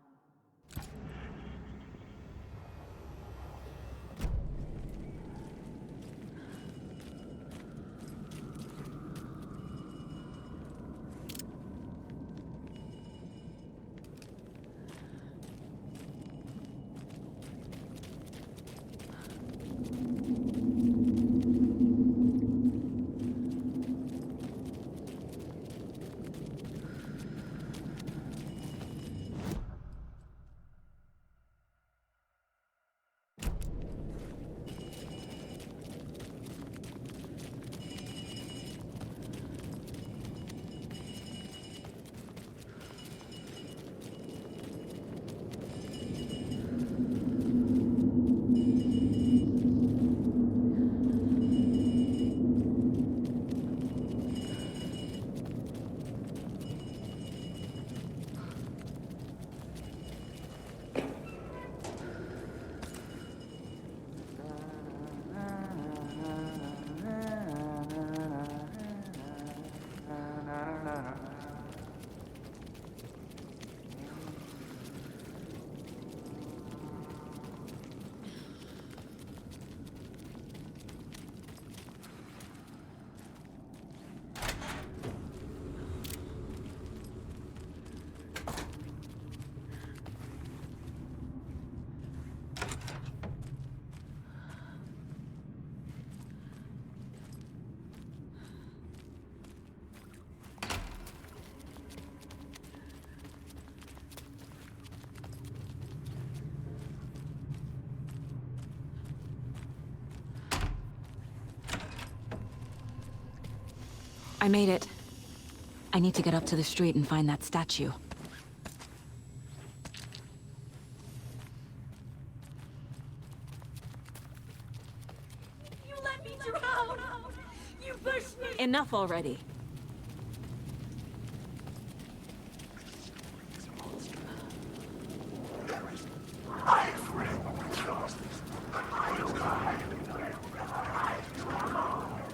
I made it. I need to get up to the street and find that statue. You let me drown! You pushed me! Enough already.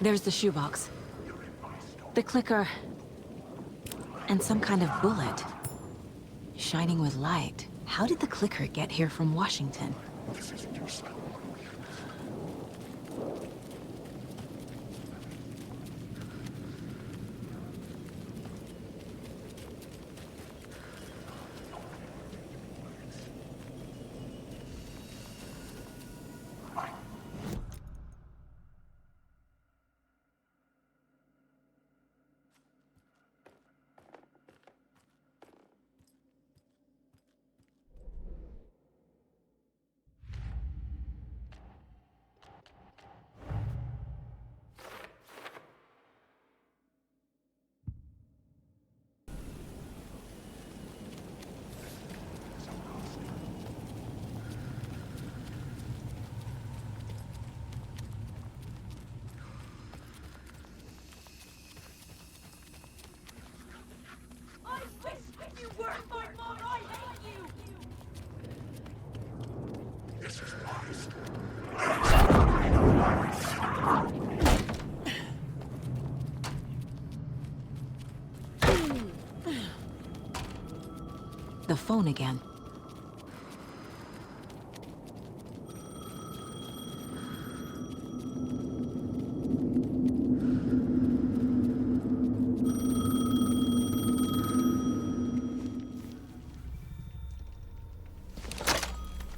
There's the shoebox. The clicker. And some kind of bullet. Shining with light. How did the clicker get here from Washington? The phone again.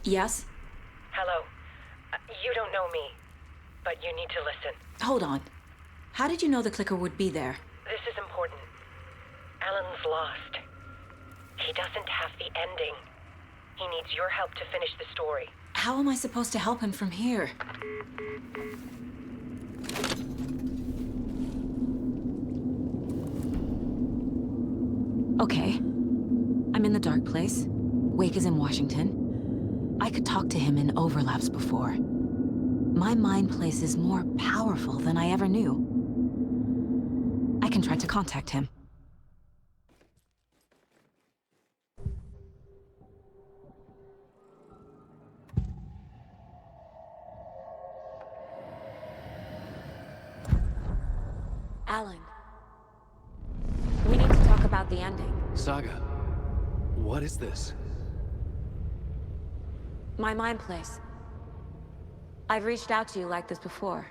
Yes? Hello. You don't know me, but you need to listen. Hold on. How did you know the clicker would be there? This is important. Alan's lost. He doesn't have the ending. He needs your help to finish the story. How am I supposed to help him from here? Okay. I'm in the dark place. Wake is in Washington. I could talk to him in overlaps before. My mind place is more powerful than I ever knew. I can try to contact him. Alan. We need to talk about the ending. Saga, what is this? My mind place. I've reached out to you like this before.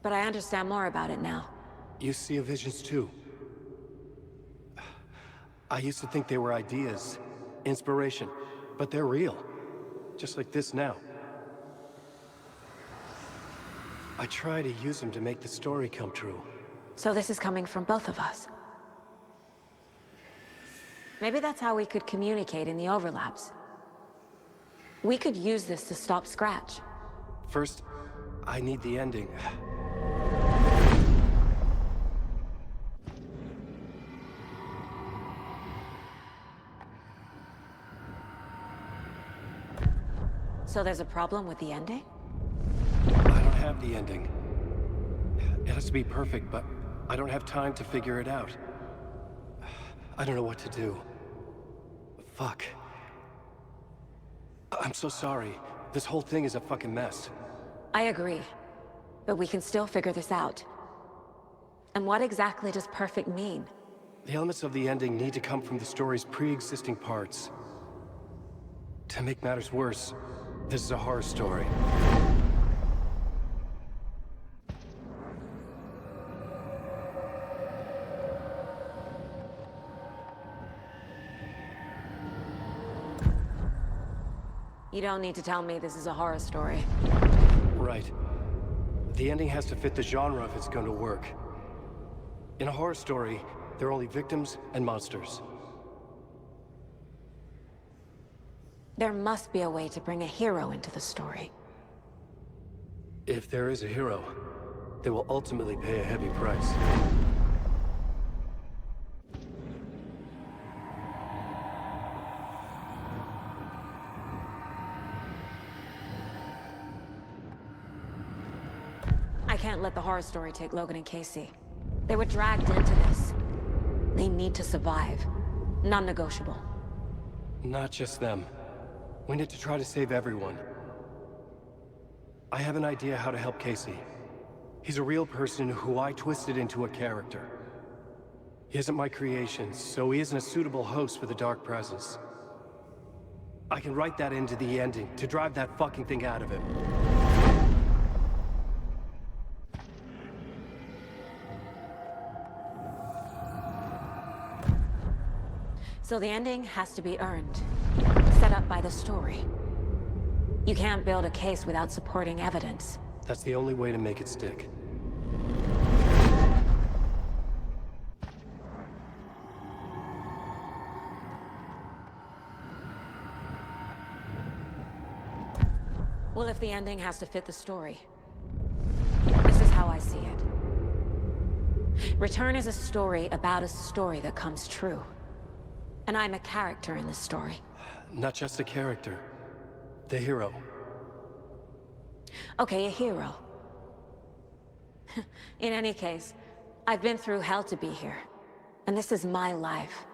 But I understand more about it now. You see visions too. I used to think they were ideas, inspiration, but they're real. Just like this now. I try to use them to make the story come true. So this is coming from both of us. Maybe that's how we could communicate in the overlaps. We could use this to stop Scratch. First, I need the ending. So there's a problem with the ending? I don't have the ending. It has to be perfect, but I don't have time to figure it out. I don't know what to do. Fuck. I'm so sorry. This whole thing is a fucking mess. I agree. But we can still figure this out. And what exactly does perfect mean? The elements of the ending need to come from the story's pre-existing parts. To make matters worse, this is a horror story. You don't need to tell me this is a horror story. Right. The ending has to fit the genre if it's going to work. In a horror story, there are only victims and monsters. There must be a way to bring a hero into the story. If there is a hero, they will ultimately pay a heavy price. I can't let the horror story take Logan and Casey. They were dragged into this. They need to survive. Non-negotiable. Not just them. We need to try to save everyone. I have an idea how to help Casey. He's a real person who I twisted into a character. He isn't my creation, so he isn't a suitable host for the Dark Presence. I can write that into the ending to drive that fucking thing out of him. So the ending has to be earned, set up by the story. You can't build a case without supporting evidence. That's the only way to make it stick. Well, if the ending has to fit the story, this is how I see it. Return is a story about a story that comes true. And I'm a character in this story. Not just a character. The hero. Okay, a hero. In any case, I've been through hell to be here. And this is my life.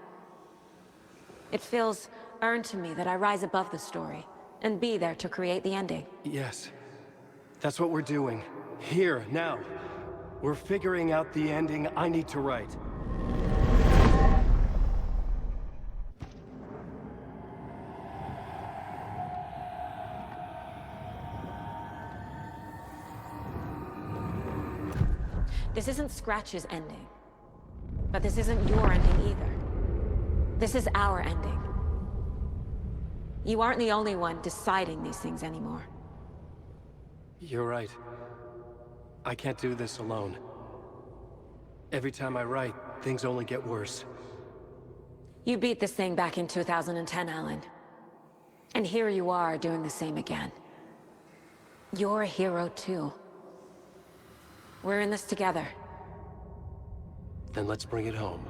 It feels earned to me that I rise above the story and be there to create the ending. Yes. That's what we're doing. Here, now. We're figuring out the ending I need to write. This isn't Scratch's ending. But this isn't your ending either. This is our ending. You aren't the only one deciding these things anymore. You're right. I can't do this alone. Every time I write, things only get worse. You beat this thing back in 2010, Alan. And here you are doing the same again. You're a hero too. We're in this together. Then let's bring it home.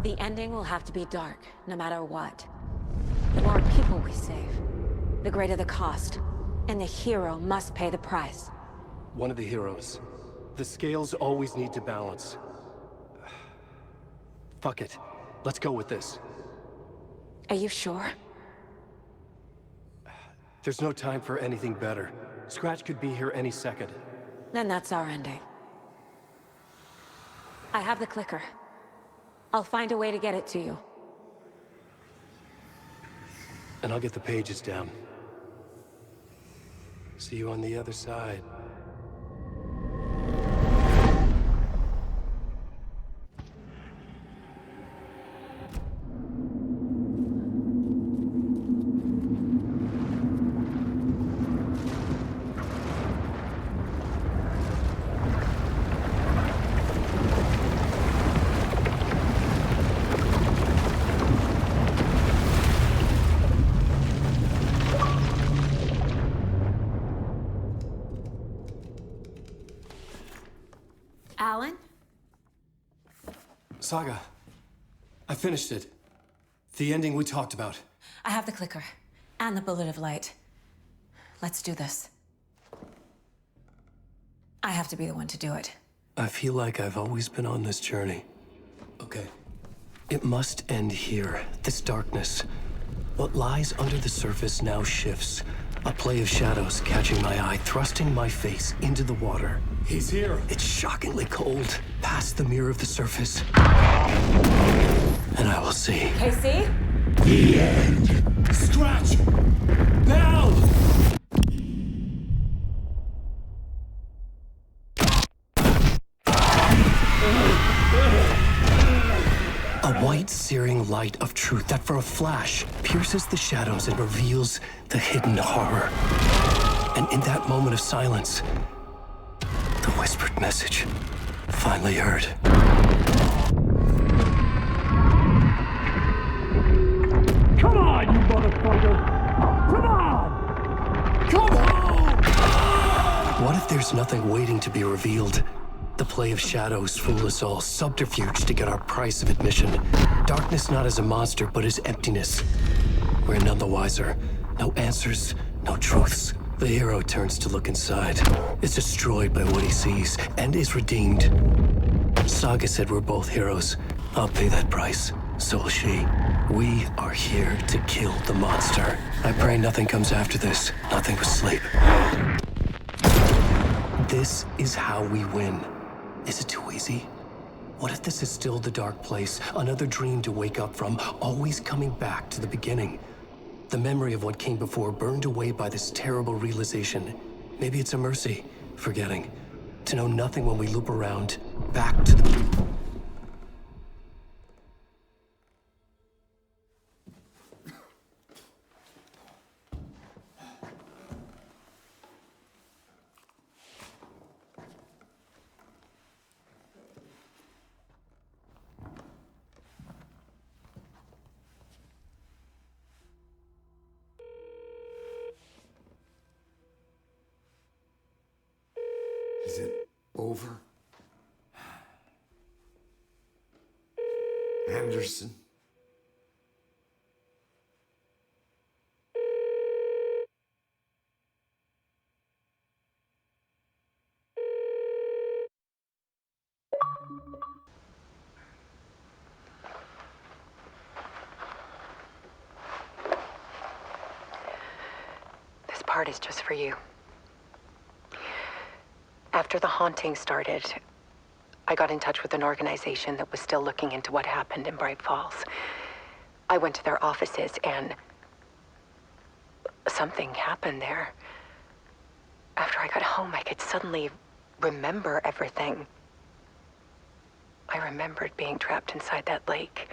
The ending will have to be dark, no matter what. The more people we save, the greater the cost. And the hero must pay the price. One of the heroes. The scales always need to balance. Fuck it. Let's go with this. Are you sure? There's no time for anything better. Scratch could be here any second. Then that's our ending. I have the clicker. I'll find a way to get it to you. And I'll get the pages down. See you on the other side. Alan? Saga, I finished it. The ending we talked about. I have the clicker. And the bullet of light. Let's do this. I have to be the one to do it. I feel like I've always been on this journey. Okay. It must end here, this darkness. What lies under the surface now shifts. A play of shadows catching my eye, thrusting my face into the water. He's here. It's shockingly cold, past the mirror of the surface. And I will see. Casey? The end. Scratch! Now! A white, searing light of truth that for a flash pierces the shadows and reveals the hidden horror. And in that moment of silence, the whispered message finally heard. Come on, you motherfucker! Come on! Come on! What if there's nothing waiting to be revealed? The play of shadows fool us all, subterfuge to get our price of admission. Darkness not as a monster, but as emptiness. We're none the wiser. No answers, no truths. The hero turns to look inside, is destroyed by what he sees, and is redeemed. Saga said we're both heroes, I'll pay that price. So will she. We are here to kill the monster. I pray nothing comes after this. Nothing but sleep. This is how we win. Is it too easy? What if this is still the dark place? Another dream to wake up from, always coming back to the beginning. The memory of what came before burned away by this terrible realization. Maybe it's a mercy, forgetting. To know nothing when we loop around, back to the... Is it over? Anderson? This part is just for you. After the haunting started, I got in touch with an organization that was still looking into what happened in Bright Falls. I went to their offices and something happened there. After I got home, I could suddenly remember everything. I remembered being trapped inside that lake.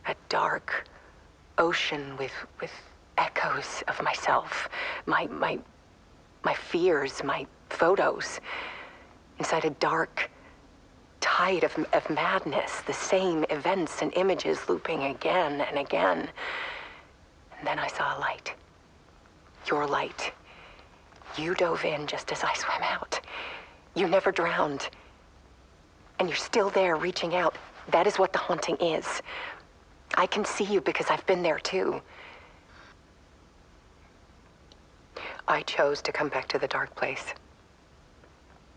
A dark ocean with echoes of myself. My fears, my photos. Inside a dark tide of madness. The same events and images looping again and again. And then I saw a light. Your light. You dove in just as I swam out. You never drowned. And you're still there reaching out. That is what the haunting is. I can see you because I've been there too. I chose to come back to the dark place.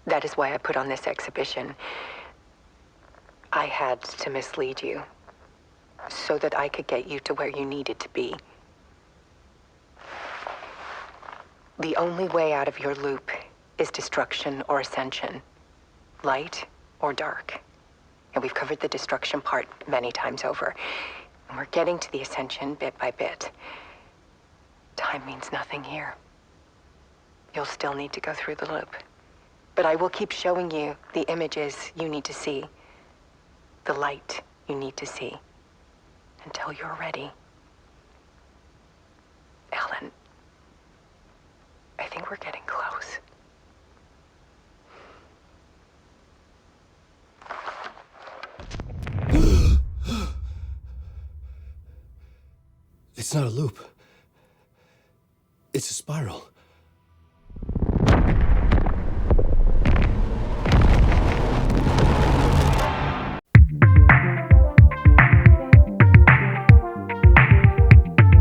That is why I put on this exhibition. I had to mislead you so that I could get you to where you needed to be. The only way out of your loop is destruction or ascension, light or dark. And we've covered the destruction part many times over. And we're getting to the ascension bit by bit. Time means nothing here. You'll still need to go through the loop. But I will keep showing you the images you need to see, the light you need to see, until you're ready. Alan, I think we're getting close. It's not a loop. It's a spiral.